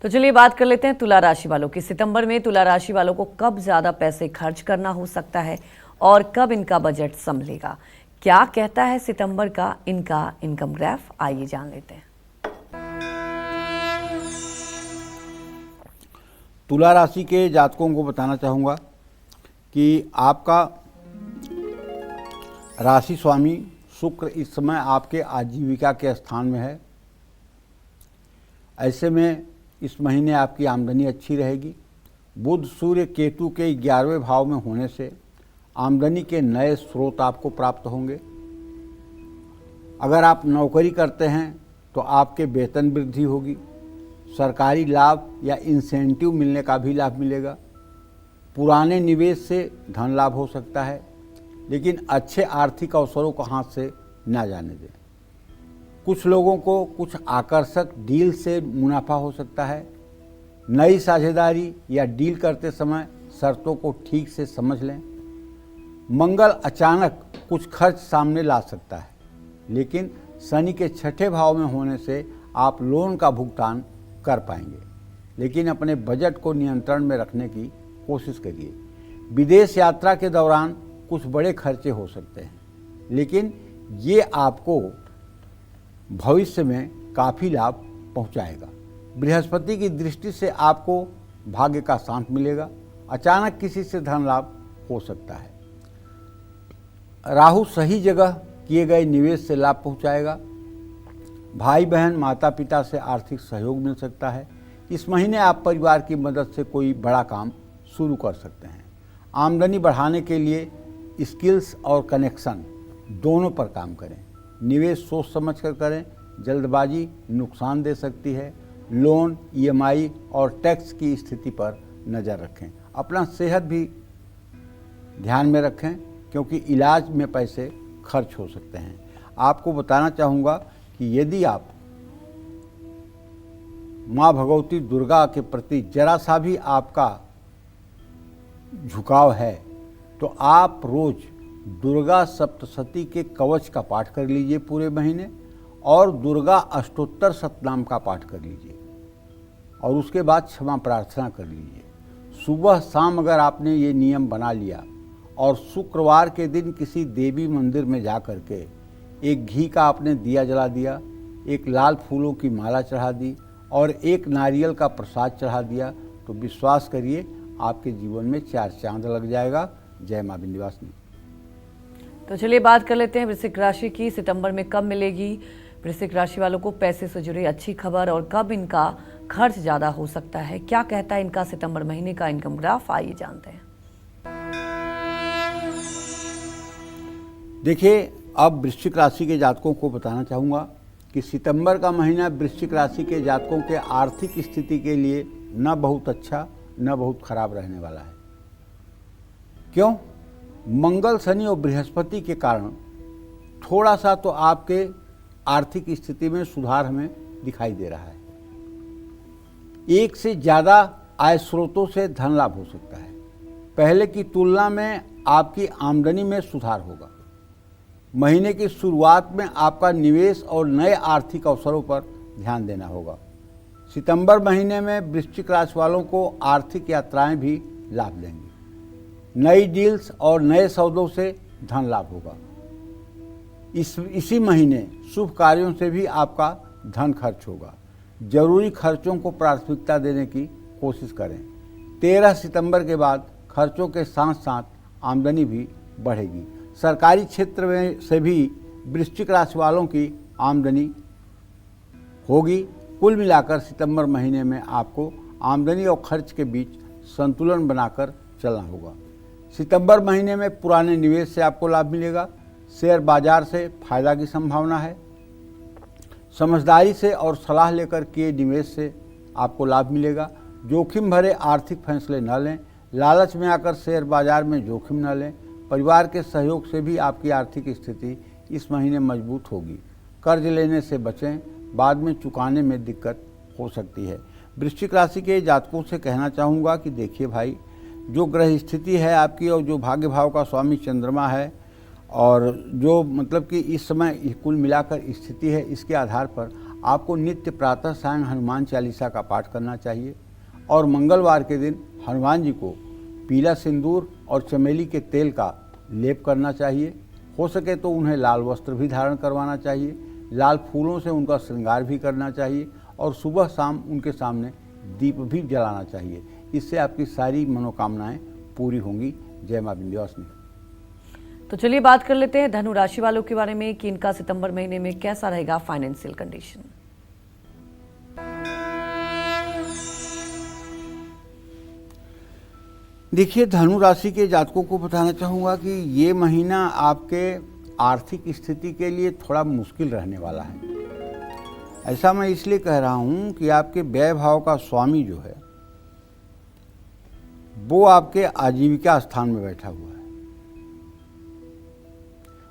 तो चलिए बात कर लेते हैं तुला राशि वालों की। सितंबर में तुला राशि वालों को कब ज्यादा पैसे खर्च करना हो सकता है और कब इनका बजट संभलेगा, क्या कहता है सितंबर का इनका इनकम ग्राफ, आइए जान लेते हैं। तुला राशि के जातकों को बताना चाहूँगा कि आपका राशि स्वामी शुक्र इस समय आपके आजीविका के स्थान में है। ऐसे में इस महीने आपकी आमदनी अच्छी रहेगी। बुध सूर्य केतु के 11वें भाव में होने से आमदनी के नए स्रोत आपको प्राप्त होंगे। अगर आप नौकरी करते हैं तो आपके वेतन वृद्धि होगी। सरकारी लाभ या इंसेंटिव मिलने का भी लाभ मिलेगा। पुराने निवेश से धन लाभ हो सकता है, लेकिन अच्छे आर्थिक अवसरों को हाथ से ना जाने दें। कुछ लोगों को कुछ आकर्षक डील से मुनाफा हो सकता है। नई साझेदारी या डील करते समय शर्तों को ठीक से समझ लें। मंगल अचानक कुछ खर्च सामने ला सकता है, लेकिन शनि के 6ठे भाव में होने से आप लोन का भुगतान कर पाएंगे, लेकिन अपने बजट को नियंत्रण में रखने की कोशिश करिए। विदेश यात्रा के दौरान कुछ बड़े खर्चे हो सकते हैं, लेकिन ये आपको भविष्य में काफ़ी लाभ पहुंचाएगा। बृहस्पति की दृष्टि से आपको भाग्य का साथ मिलेगा। अचानक किसी से धन लाभ हो सकता है। राहु सही जगह किए गए निवेश से लाभ पहुंचाएगा। भाई बहन माता पिता से आर्थिक सहयोग मिल सकता है। इस महीने आप परिवार की मदद से कोई बड़ा काम शुरू कर सकते हैं। आमदनी बढ़ाने के लिए स्किल्स और कनेक्शन दोनों पर काम करें। निवेश सोच समझ कर करें, जल्दबाजी नुकसान दे सकती है। लोन, ईएमआई और टैक्स की स्थिति पर नज़र रखें। अपना सेहत भी ध्यान में रखें, क्योंकि इलाज में पैसे खर्च हो सकते हैं। आपको बताना चाहूँगा कि यदि आप माँ भगवती दुर्गा के प्रति जरा सा भी आपका झुकाव है, तो आप रोज दुर्गा सप्तशती के कवच का पाठ कर लीजिए पूरे महीने, और दुर्गा अष्टोत्तर शतनाम का पाठ कर लीजिए, और उसके बाद क्षमा प्रार्थना कर लीजिए। सुबह शाम अगर आपने ये नियम बना लिया और शुक्रवार के दिन किसी देवी मंदिर में जा कर के एक घी का आपने दिया जला दिया, एक लाल फूलों की माला चढ़ा दी और एक नारियल का प्रसाद चढ़ा दिया, तो विश्वास करिए आपके जीवन में 4 चांद लग जाएगा। जय मां विंध्यवासिनी। तो चलिए बात कर लेते हैं वृश्चिक राशि की। सितंबर में कब मिलेगी वृश्चिक राशि वालों को पैसे से जुड़ी अच्छी खबर और कब इनका खर्च ज़्यादा हो सकता है, क्या कहता है इनका सितंबर महीने का इनकम ग्राफ, आइए जानते हैं। देखिए, अब वृश्चिक राशि के जातकों को बताना चाहूँगा कि सितंबर का महीना वृश्चिक राशि के जातकों के आर्थिक स्थिति के लिए न बहुत अच्छा न बहुत खराब रहने वाला है। क्यों? मंगल, शनि और बृहस्पति के कारण थोड़ा सा तो आपके आर्थिक स्थिति में सुधार हमें दिखाई दे रहा है। एक से ज़्यादा आय स्रोतों से धन लाभ हो सकता है। पहले की तुलना में आपकी आमदनी में सुधार होगा। महीने की शुरुआत में आपका निवेश और नए आर्थिक अवसरों पर ध्यान देना होगा। सितंबर महीने में वृश्चिक राशि वालों को आर्थिक यात्राएं भी लाभ देंगी। नई डील्स और नए सौदों से धन लाभ होगा। इसी महीने शुभ कार्यों से भी आपका धन खर्च होगा। जरूरी खर्चों को प्राथमिकता देने की कोशिश करें। 13 सितंबर के बाद खर्चों के साथ साथ आमदनी भी बढ़ेगी। सरकारी क्षेत्र में से भी वृश्चिक राशि वालों की आमदनी होगी। कुल मिलाकर सितंबर महीने में आपको आमदनी और खर्च के बीच संतुलन बनाकर चलना होगा। सितंबर महीने में पुराने निवेश से आपको लाभ मिलेगा। शेयर बाजार से फायदा की संभावना है। समझदारी से और सलाह लेकर किए निवेश से आपको लाभ मिलेगा। जोखिम भरे आर्थिक फैसले न लें। लालच में आकर शेयर बाजार में जोखिम न लें। परिवार के सहयोग से भी आपकी आर्थिक स्थिति इस महीने मजबूत होगी। कर्ज लेने से बचें, बाद में चुकाने में दिक्कत हो सकती है। वृश्चिक राशि के जातकों से कहना चाहूँगा कि देखिए भाई, जो ग्रह स्थिति है आपकी और जो भाग्य भाव का स्वामी चंद्रमा है और जो मतलब कि इस समय कुल मिलाकर स्थिति है, इसके आधार पर आपको नित्य प्रातः सायं हनुमान चालीसा का पाठ करना चाहिए और मंगलवार के दिन हनुमान जी को पीला सिंदूर और चमेली के तेल का लेप करना चाहिए। हो सके तो उन्हें लाल वस्त्र भी धारण करवाना चाहिए, लाल फूलों से उनका श्रृंगार भी करना चाहिए और सुबह शाम उनके सामने दीप भी जलाना चाहिए। इससे आपकी सारी मनोकामनाएं पूरी होंगी। जय मां विंध्यवासिनी। तो चलिए बात कर लेते हैं धनु राशि वालों के बारे में कि इनका सितंबर महीने में कैसा रहेगा फाइनेंशियल कंडीशन। देखिए, धनु राशि के जातकों को बताना चाहूँगा कि ये महीना आपके आर्थिक स्थिति के लिए थोड़ा मुश्किल रहने वाला है। ऐसा मैं इसलिए कह रहा हूँ कि आपके व्यय भाव का स्वामी जो है वो आपके आजीविका स्थान में बैठा हुआ है।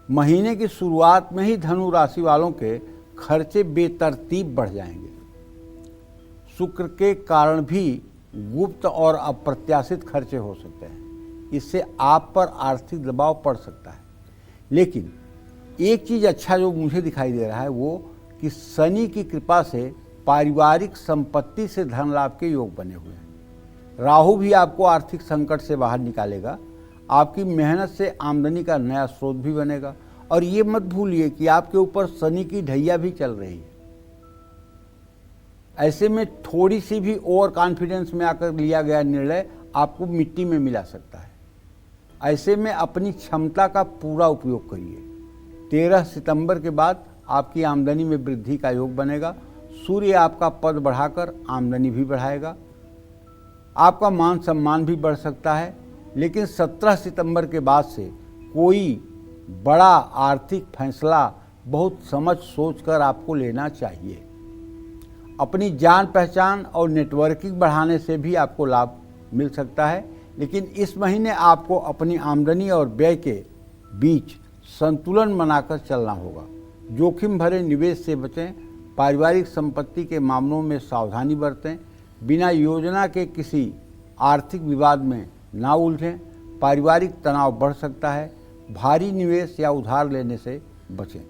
महीने की शुरुआत में ही धनु राशि वालों के खर्चे बेतरतीब बढ़ जाएंगे। शुक्र के कारण भी गुप्त और अप्रत्याशित खर्चे हो सकते हैं। इससे आप पर आर्थिक दबाव पड़ सकता है। लेकिन एक चीज़ अच्छा जो मुझे दिखाई दे रहा है वो कि शनि की कृपा से पारिवारिक संपत्ति से धन लाभ के योग बने हुए हैं। राहु भी आपको आर्थिक संकट से बाहर निकालेगा। आपकी मेहनत से आमदनी का नया स्रोत भी बनेगा। और ये मत भूलिए कि आपके ऊपर शनि की ढैया भी चल रही है। ऐसे में थोड़ी सी भी ओवर कॉन्फिडेंस में आकर लिया गया निर्णय आपको मिट्टी में मिला सकता है। ऐसे में अपनी क्षमता का पूरा उपयोग करिए। 13 सितंबर के बाद आपकी आमदनी में वृद्धि का योग बनेगा। सूर्य आपका पद बढ़ाकर आमदनी भी बढ़ाएगा। आपका मान सम्मान भी बढ़ सकता है। लेकिन 17 सितंबर के बाद से कोई बड़ा आर्थिक फैसला बहुत समझ सोचकर आपको लेना चाहिए। अपनी जान पहचान और नेटवर्किंग बढ़ाने से भी आपको लाभ मिल सकता है। लेकिन इस महीने आपको अपनी आमदनी और व्यय के बीच संतुलन बनाकर चलना होगा। जोखिम भरे निवेश से बचें। पारिवारिक संपत्ति के मामलों में सावधानी बरतें। बिना योजना के किसी आर्थिक विवाद में ना उलझें। पारिवारिक तनाव बढ़ सकता है। भारी निवेश या उधार लेने से बचें।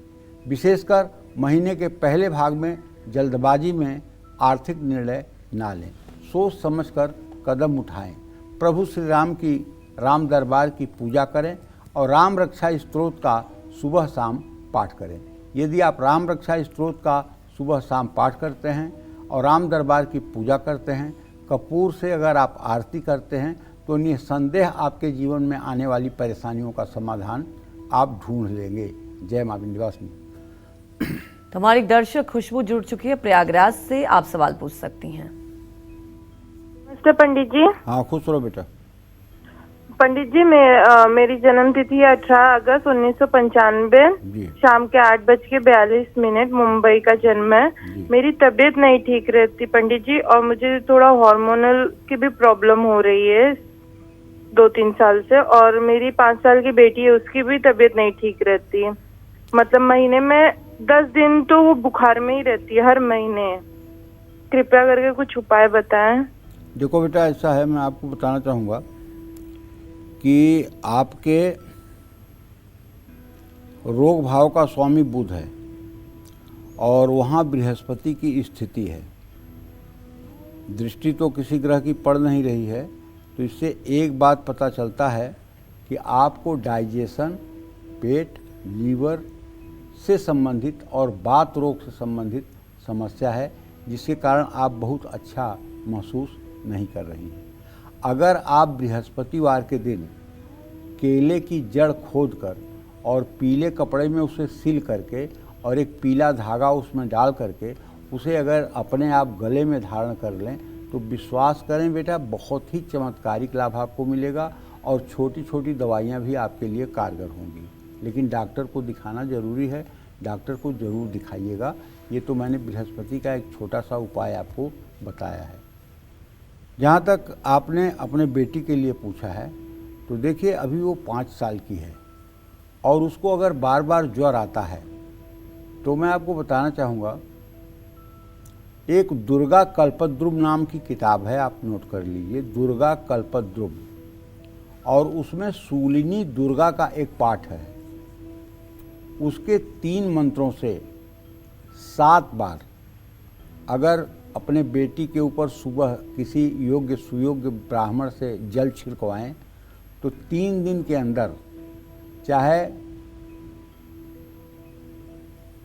विशेषकर महीने के पहले भाग में जल्दबाजी में आर्थिक निर्णय ना लें। सोच समझकर कदम उठाएं। प्रभु श्री राम की राम दरबार की पूजा करें और राम रक्षा स्तोत्र का सुबह शाम पाठ करें। यदि आप राम रक्षा स्तोत्र का सुबह शाम पाठ करते हैं और राम दरबार की पूजा करते हैं, कपूर से अगर आप आरती करते हैं तो निसंदेह आपके जीवन में आने वाली परेशानियों का समाधान आप ढूंढ लेंगे। जय मां विंध्यवासिनी। तो हमारी दर्शक खुशबू जुड़ चुकी है प्रयागराज से, आप सवाल पूछ सकती हैं। नमस्ते पंडित जी। हाँ, खुश रहो बेटा। पंडित जी, मेरी जन्म तिथि है 18 अगस्त 1995। शाम के 8:42 मुंबई का जन्म है। मेरी तबीयत नहीं ठीक रहती पंडित जी, और मुझे थोड़ा हार्मोनल की भी प्रॉब्लम हो रही है 2-3 साल से। और मेरी 5 साल की बेटी है, उसकी भी तबीयत नहीं ठीक रहती है। मतलब महीने में 10 दिन तो वो बुखार में ही रहती है हर महीने। कृपया करके कुछ उपाय बताएं। देखो बेटा, ऐसा है, मैं आपको बताना चाहूँगा कि आपके रोग भाव का स्वामी बुध है और वहाँ बृहस्पति की स्थिति है। दृष्टि तो किसी ग्रह की पड़ नहीं रही है। तो इससे एक बात पता चलता है कि आपको डाइजेशन, पेट, लीवर से संबंधित और बात रोग से संबंधित समस्या है, जिसके कारण आप बहुत अच्छा महसूस नहीं कर रही हैं। अगर आप बृहस्पतिवार के दिन केले की जड़ खोदकर और पीले कपड़े में उसे सील करके और एक पीला धागा उसमें डाल करके उसे अगर अपने आप गले में धारण कर लें तो विश्वास करें बेटा, बहुत ही चमत्कारिक लाभ आपको मिलेगा और छोटी छोटी दवाइयाँ भी आपके लिए कारगर होंगी। लेकिन डॉक्टर को दिखाना ज़रूरी है। डॉक्टर को ज़रूर दिखाइएगा। ये तो मैंने बृहस्पति का एक छोटा सा उपाय आपको बताया है। जहाँ तक आपने अपने बेटी के लिए पूछा है, तो देखिए अभी वो 5 साल की है और उसको अगर बार बार ज्वर आता है तो मैं आपको बताना चाहूँगा, एक दुर्गा कल्पद्रुम नाम की किताब है, आप नोट कर लीजिए, दुर्गा कल्पद्रुम। और उसमें शूलिनी दुर्गा का एक पाठ है। उसके 3 मंत्रों से 7 बार अगर अपने बेटी के ऊपर सुबह किसी योग्य सुयोग्य ब्राह्मण से जल छिड़कवाएं तो 3 दिन के अंदर चाहे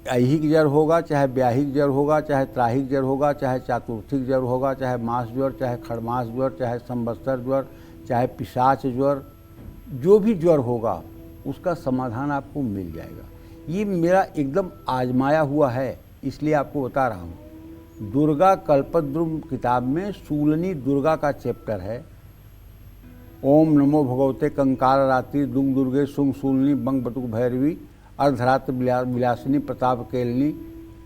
ऐहिक जर होगा, चाहे ब्याहिक जर होगा, चाहे त्राहिक जर होगा, चाहे चातुर्थिक जर होगा, चाहे मास ज्वर, चाहे खड़मास ज्वर, चाहे संवत्सर ज्वर, चाहे पिशाच ज्वर, जो भी ज्वर होगा उसका समाधान आपको मिल जाएगा। ये मेरा एकदम आजमाया हुआ है, इसलिए आपको बता रहा हूँ। दुर्गा कल्पद्रुम किताब में शूलनी दुर्गा का चैप्टर है। ओम नमो भगवते कंकार रात्रि दुंग दुर्गे सुंग शूलनी बंग बटुक भैरवी अर्धरात्र विलासिनी प्रताप केलनी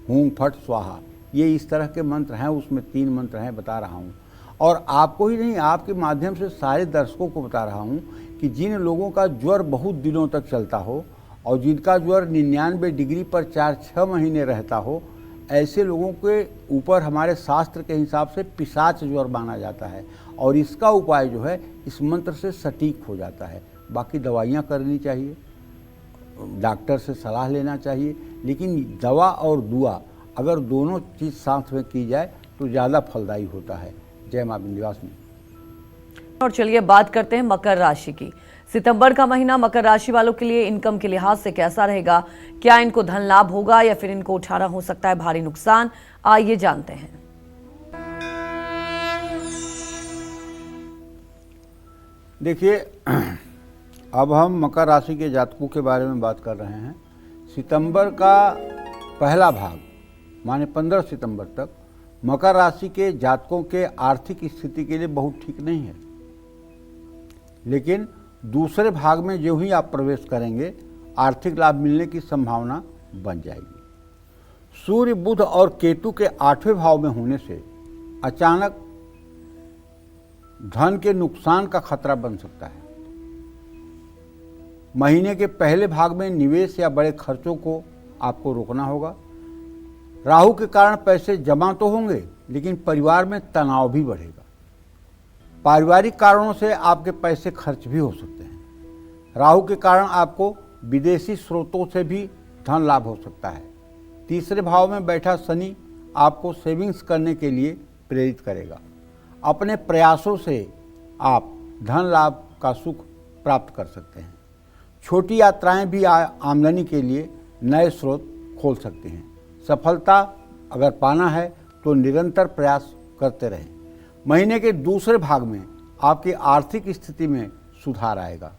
हूं फट स्वाहा। ये इस तरह के मंत्र हैं, उसमें 3 मंत्र हैं, बता रहा हूँ। और आपको ही नहीं, आपके माध्यम से सारे दर्शकों को बता रहा हूँ कि जिन लोगों का ज्वर बहुत दिनों तक चलता हो और जिनका ज्वर 99 डिग्री पर 4-6 महीने रहता हो, ऐसे लोगों के ऊपर हमारे शास्त्र के हिसाब से पिशाच ज्वर माना जाता है और इसका उपाय जो है इस मंत्र से सटीक हो जाता है। बाकी दवाइयाँ करनी चाहिए, डॉक्टर से सलाह लेना चाहिए, लेकिन दवा और दुआ अगर दोनों चीज़ साथ में की जाए तो ज़्यादा फलदायी होता है। जय मां विंध्यवासिनी। और चलिए बात करते हैं मकर राशि की। सितंबर का महीना मकर राशि वालों के लिए इनकम के लिहाज से कैसा रहेगा? क्या इनको धन लाभ होगा या फिर इनको उठाना हो सकता है भारी नुकसान? आइए जानते हैं। देखिए, अब हम मकर राशि के जातकों के बारे में बात कर रहे हैं। सितंबर का पहला भाग माने 15 सितंबर तक मकर राशि के जातकों के आर्थिक स्थिति के लिए बहुत ठीक नहीं है, लेकिन दूसरे भाग में जो ही आप प्रवेश करेंगे आर्थिक लाभ मिलने की संभावना बन जाएगी। सूर्य बुध और केतु के 8वें भाव में होने से अचानक धन के नुकसान का खतरा बन सकता है। महीने के पहले भाग में निवेश या बड़े खर्चों को आपको रोकना होगा। राहु के कारण पैसे जमा तो होंगे, लेकिन परिवार में तनाव भी बढ़ेगा। पारिवारिक कारणों से आपके पैसे खर्च भी हो सकते हैं। राहु के कारण आपको विदेशी स्रोतों से भी धन लाभ हो सकता है। तीसरे भाव में बैठा शनि आपको सेविंग्स करने के लिए प्रेरित करेगा। अपने प्रयासों से आप धन लाभ का सुख प्राप्त कर सकते हैं। छोटी यात्राएं भी आमदनी के लिए नए स्रोत खोल सकती हैं। सफलता अगर पाना है तो निरंतर प्रयास करते रहें। महीने के दूसरे भाग में आपकी आर्थिक स्थिति में सुधार आएगा।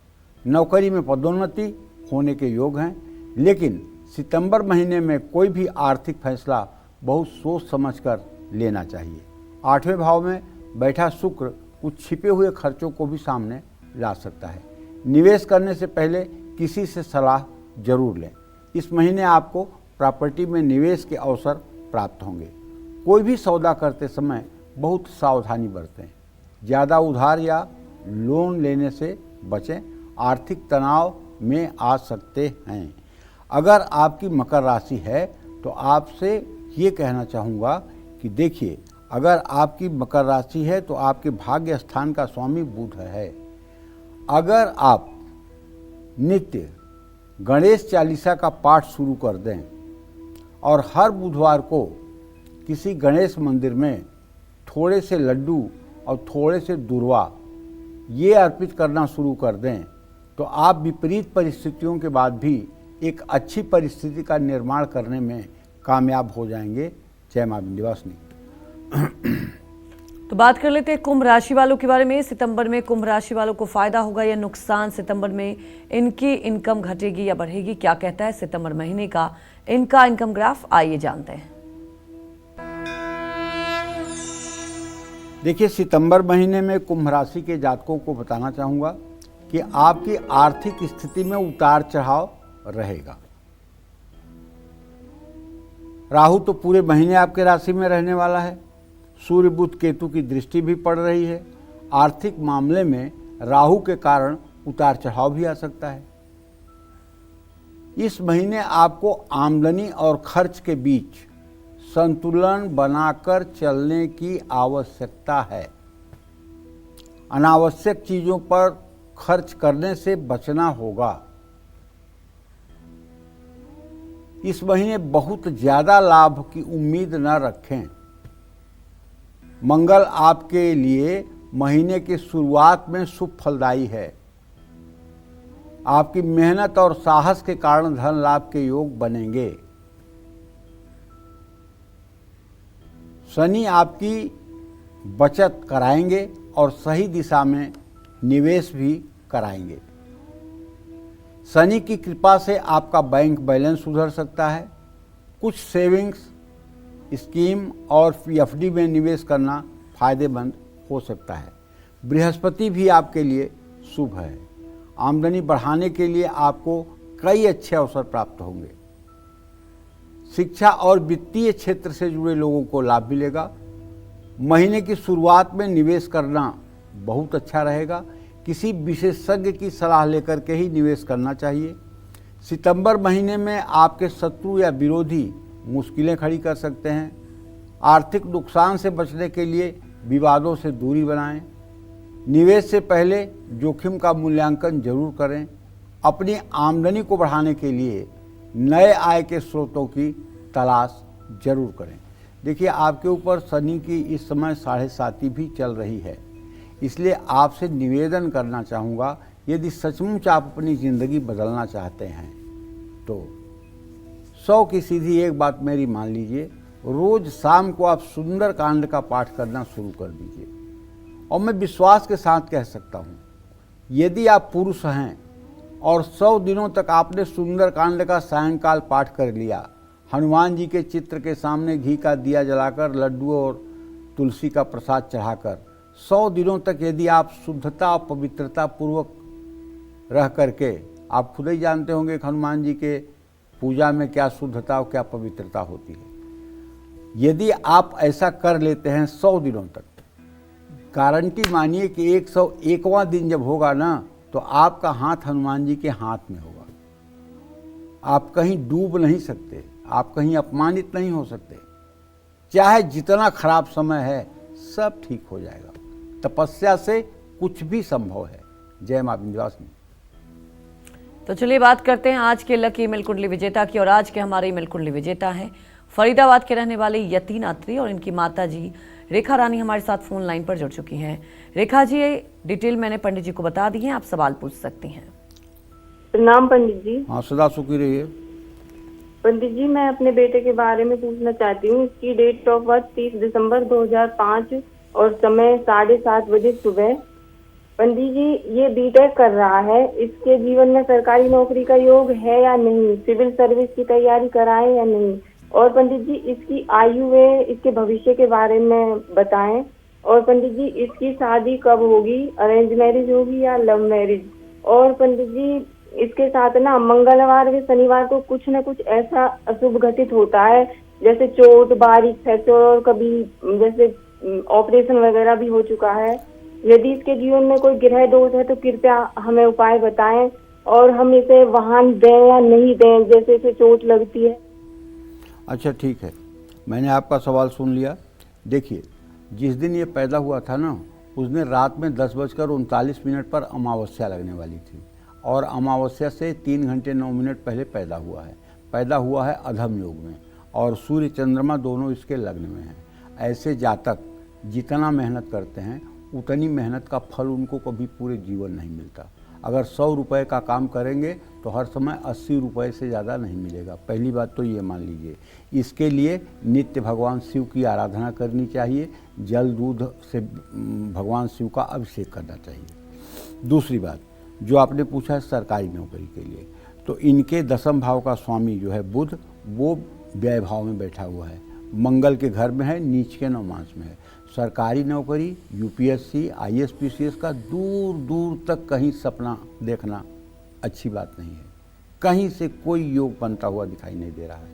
नौकरी में पदोन्नति होने के योग हैं, लेकिन सितंबर महीने में कोई भी आर्थिक फैसला बहुत सोच समझकर लेना चाहिए। 8वें भाव में बैठा शुक्र कुछ छिपे हुए खर्चों को भी सामने ला सकता है। निवेश करने से पहले किसी से सलाह जरूर लें। इस महीने आपको प्रॉपर्टी में निवेश के अवसर प्राप्त होंगे। कोई भी सौदा करते समय बहुत सावधानी बरतें। ज़्यादा उधार या लोन लेने से बचें, आर्थिक तनाव में आ सकते हैं। अगर आपकी मकर राशि है तो आपसे ये कहना चाहूँगा कि देखिए, अगर आपकी मकर राशि है तो आपके भाग्य स्थान का स्वामी बुध है। अगर आप नित्य गणेश चालीसा का पाठ शुरू कर दें और हर बुधवार को किसी गणेश मंदिर में थोड़े से लड्डू और थोड़े से दुर्वा ये अर्पित करना शुरू कर दें तो आप विपरीत परिस्थितियों के बाद भी एक अच्छी परिस्थिति का निर्माण करने में कामयाब हो जाएंगे। जय मां विंध्यवासिनी। तो बात कर लेते हैं कुंभ राशि वालों के बारे में। सितंबर में कुंभ राशि वालों को फायदा होगा या नुकसान? सितंबर में इनकी इनकम घटेगी या बढ़ेगी? क्या कहता है सितंबर महीने का इनका इनकम ग्राफ? आइए जानते हैं। देखिए, सितंबर महीने में कुंभ राशि के जातकों को बताना चाहूँगा कि आपकी आर्थिक स्थिति में उतार चढ़ाव रहेगा। राहु तो पूरे महीने आपके राशि में रहने वाला है। सूर्य बुध केतु की दृष्टि भी पड़ रही है। आर्थिक मामले में राहु के कारण उतार चढ़ाव भी आ सकता है। इस महीने आपको आमदनी और खर्च के बीच संतुलन बनाकर चलने की आवश्यकता है। अनावश्यक चीजों पर खर्च करने से बचना होगा। इस महीने बहुत ज़्यादा लाभ की उम्मीद न रखें। मंगल आपके लिए महीने की शुरुआत में शुभ फलदायी है। आपकी मेहनत और साहस के कारण धन लाभ के योग बनेंगे। शनि आपकी बचत कराएंगे और सही दिशा में निवेश भी कराएंगे। शनि की कृपा से आपका बैंक बैलेंस सुधर सकता है। कुछ सेविंग्स स्कीम और एफडी में निवेश करना फायदेमंद हो सकता है। बृहस्पति भी आपके लिए शुभ है। आमदनी बढ़ाने के लिए आपको कई अच्छे अवसर प्राप्त होंगे। शिक्षा और वित्तीय क्षेत्र से जुड़े लोगों को लाभ मिलेगा। महीने की शुरुआत में निवेश करना बहुत अच्छा रहेगा। किसी विशेषज्ञ की सलाह लेकर के ही निवेश करना चाहिए। सितंबर महीने में आपके शत्रु या विरोधी मुश्किलें खड़ी कर सकते हैं। आर्थिक नुकसान से बचने के लिए विवादों से दूरी बनाएं। निवेश से पहले जोखिम का मूल्यांकन जरूर करें। अपनी आमदनी को बढ़ाने के लिए नए आय के स्रोतों की तलाश जरूर करें। देखिए, आपके ऊपर शनि की इस समय 7.5 भी चल रही है, इसलिए आपसे निवेदन करना चाहूँगा, यदि सचमुच आप अपनी ज़िंदगी बदलना चाहते हैं तो 100 की सीधी एक बात मेरी मान लीजिए, रोज़ शाम को आप सुंदर कांड का पाठ करना शुरू कर दीजिए। और मैं विश्वास के साथ कह सकता हूँ, यदि आप पुरुष हैं और 100 दिनों तक आपने सुंदर कांड का सायंकाल पाठ कर लिया, हनुमान जी के चित्र के सामने घी का दिया जलाकर, लड्डू और तुलसी का प्रसाद चढ़ाकर 100 दिनों तक यदि आप शुद्धता और पवित्रता पूर्वक रह करके, आप खुद ही जानते होंगे कि हनुमान जी के पूजा में क्या शुद्धता और क्या पवित्रता होती है। यदि आप ऐसा कर लेते हैं 100 दिनों तक, गारंटी मानिए कि 101वां दिन जब होगा ना, तो आपका हाथ हनुमान जी के हाथ में होगा। आप कहीं डूब नहीं सकते, आप कहीं अपमानित नहीं हो सकते। चाहे जितना खराब समय है, सब ठीक हो जाएगा। तपस्या से कुछ भी संभव है। जय मां विंध्यवासिनी। तो चलिए बात करते हैं आज के लकी ईमेल कुंडली विजेता की। और आज के हमारे ईमेल कुंडली विजेता हैं फरीदाबाद के रहने वाले यतीन अत्री और इनकी माता जी रेखा रानी हमारे साथ फोन लाइन पर जुड़ चुकी हैं। रेखा जी, डिटेल मैंने पंडित जी को बता दी है, आप सवाल पूछ सकती हैं। प्रणाम पंडित जी। हाँ, सदा सुखी रहिए। पंडित जी, मैं अपने बेटे के बारे में पूछना चाहती हूँ। इसकी डेट ऑफ बर्थ 30 दिसंबर 2005 और समय 7:30 बजे सुबह। पंडित जी, ये बीटेक कर रहा है, इसके जीवन में सरकारी नौकरी का योग है या नहीं? सिविल सर्विस की तैयारी कराएं या नहीं? और पंडित जी, इसकी आयु व इसके भविष्य के बारे में बताएं। और पंडित जी, इसकी शादी कब होगी? अरेंज मैरिज होगी या लव मैरिज? और पंडित जी, इसके साथ ना मंगलवार व शनिवार को कुछ न कुछ ऐसा अशुभ घटित होता है, जैसे चोट, बारीक फ्रैक्चर और कभी जैसे ऑपरेशन वगैरह भी हो चुका है। यदि इसके जीवन में कोई ग्रह दोष है तो कृपया हमें उपाय बताएं। और हम इसे वाहन दें या नहीं दें, जैसे इसे चोट लगती है। अच्छा, ठीक है, मैंने आपका सवाल सुन लिया। देखिए, जिस दिन ये पैदा हुआ था ना, उस दिन रात में 10:39 पर अमावस्या लगने वाली थी और अमावस्या से 3 घंटे 9 मिनट पहले पैदा हुआ है। पैदा हुआ है अधम योग में और सूर्य चंद्रमा दोनों इसके लग्न में हैं। ऐसे जातक जितना मेहनत करते हैं उतनी मेहनत का फल उनको कभी पूरे जीवन नहीं मिलता। अगर 100 रुपये का काम करेंगे तो हर समय 80 रुपये से ज़्यादा नहीं मिलेगा। पहली बात तो ये मान लीजिए। इसके लिए नित्य भगवान शिव की आराधना करनी चाहिए, जल दूध से भगवान शिव का अभिषेक करना चाहिए। दूसरी बात जो आपने पूछा है सरकारी नौकरी के लिए, तो इनके 10वें भाव का स्वामी जो है बुध, वो व्यय भाव में बैठा हुआ है, मंगल के घर में है, नीच के नवमांश में है। सरकारी नौकरी, यूपीएससी, आईएएस का दूर दूर तक कहीं सपना देखना अच्छी बात नहीं है। कहीं से कोई योग बनता हुआ दिखाई नहीं दे रहा है।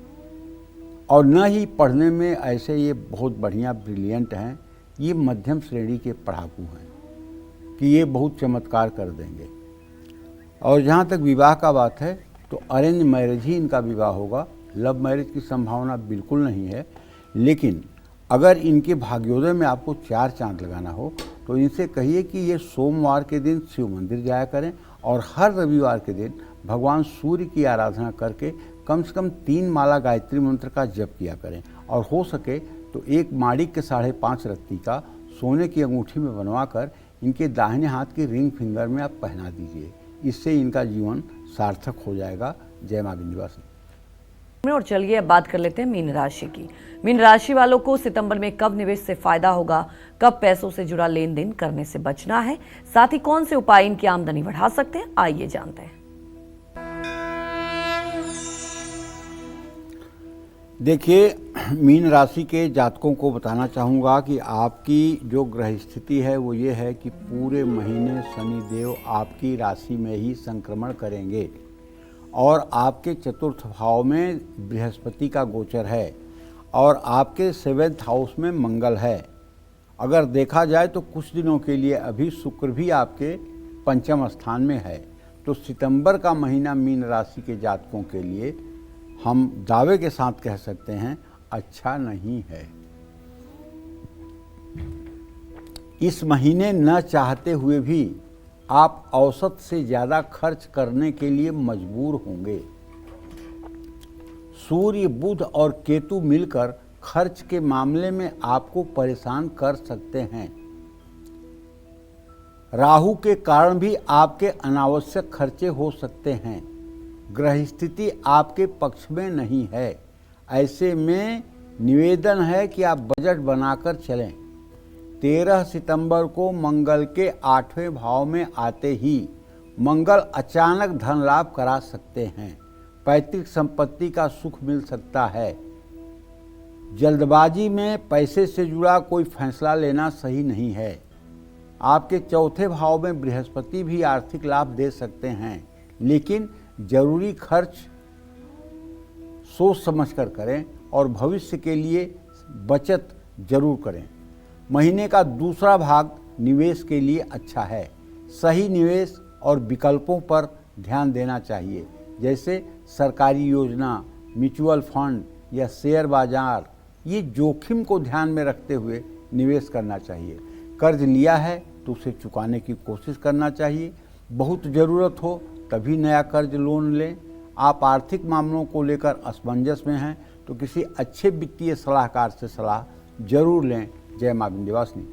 और न ही पढ़ने में ऐसे ये बहुत बढ़िया ब्रिलियंट हैं, ये मध्यम श्रेणी के पढ़ाकू हैं कि ये बहुत चमत्कार कर देंगे। और जहाँ तक विवाह का बात है तो अरेंज मैरिज ही इनका विवाह होगा। लव मैरिज की संभावना बिल्कुल नहीं है। लेकिन अगर इनके भाग्योदय में आपको 4 चांद लगाना हो तो इनसे कहिए कि ये सोमवार के दिन शिव मंदिर जाया करें और हर रविवार के दिन भगवान सूर्य की आराधना करके कम से कम 3 माला गायत्री मंत्र का जप किया करें और हो सके तो एक माणिक के 5.5 रत्ती का सोने की अंगूठी में बनवाकर इनके दाहिने हाथ की रिंग फिंगर में आप पहना दीजिए। इससे इनका जीवन सार्थक हो जाएगा। जय मां विंध्यवासिनी। और चलिए अब बात कर लेते हैं मीन राशि की। मीन राशि वालों को सितंबर में कब निवेश से फायदा होगा, कब पैसों से जुड़ा लेन देन करने से बचना है, साथ ही कौन से उपाय इनकी आमदनी बढ़ा सकते हैं, आइए जानते हैं। देखिए, मीन राशि के जातकों को बताना चाहूँगा कि आपकी जो ग्रह स्थिति है वो ये है कि पूरे महीने शनिदेव आपकी राशि में ही संक्रमण करेंगे और आपके चतुर्थ भाव में बृहस्पति का गोचर है और आपके 7th हाउस में मंगल है। अगर देखा जाए तो कुछ दिनों के लिए अभी शुक्र भी आपके 5वें स्थान में है। तो सितंबर का महीना मीन राशि के जातकों के लिए हम दावे के साथ कह सकते हैं अच्छा नहीं है। इस महीने न चाहते हुए भी आप औसत से ज़्यादा खर्च करने के लिए मजबूर होंगे। सूर्य, बुध और केतु मिलकर खर्च के मामले में आपको परेशान कर सकते हैं। राहु के कारण भी आपके अनावश्यक खर्चे हो सकते हैं। ग्रह स्थिति आपके पक्ष में नहीं है। ऐसे में निवेदन है कि आप बजट बनाकर चलें। 13 सितंबर को मंगल के 8वें भाव में आते ही मंगल अचानक धन लाभ करा सकते हैं। पैतृक संपत्ति का सुख मिल सकता है। जल्दबाजी में पैसे से जुड़ा कोई फैसला लेना सही नहीं है। आपके 4थे भाव में बृहस्पति भी आर्थिक लाभ दे सकते हैं, लेकिन जरूरी खर्च सोच समझकर करें और भविष्य के लिए बचत जरूर करें। महीने का दूसरा भाग निवेश के लिए अच्छा है। सही निवेश और विकल्पों पर ध्यान देना चाहिए, जैसे सरकारी योजना, म्यूचुअल फंड या शेयर बाजार। ये जोखिम को ध्यान में रखते हुए निवेश करना चाहिए। कर्ज लिया है तो उसे चुकाने की कोशिश करना चाहिए। बहुत ज़रूरत हो तभी नया कर्ज लोन लें। आप आर्थिक मामलों को लेकर असमंजस में हैं तो किसी अच्छे वित्तीय सलाहकार से सलाह जरूर लें। जय मां विंध्यवासिनी।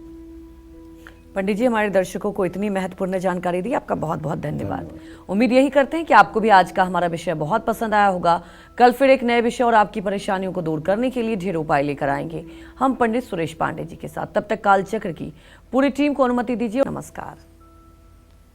पंडित जी, हमारे दर्शकों को इतनी महत्वपूर्ण जानकारी दी, आपका बहुत बहुत धन्यवाद। उम्मीद यही करते हैं कि आपको भी आज का हमारा विषय बहुत पसंद आया होगा। कल फिर एक नए विषय और आपकी परेशानियों को दूर करने के लिए ढेर उपाय लेकर आएंगे हम पंडित सुरेश पांडे जी के साथ। तब तक कालचक्र की पूरी टीम को अनुमति दीजिए। नमस्कार।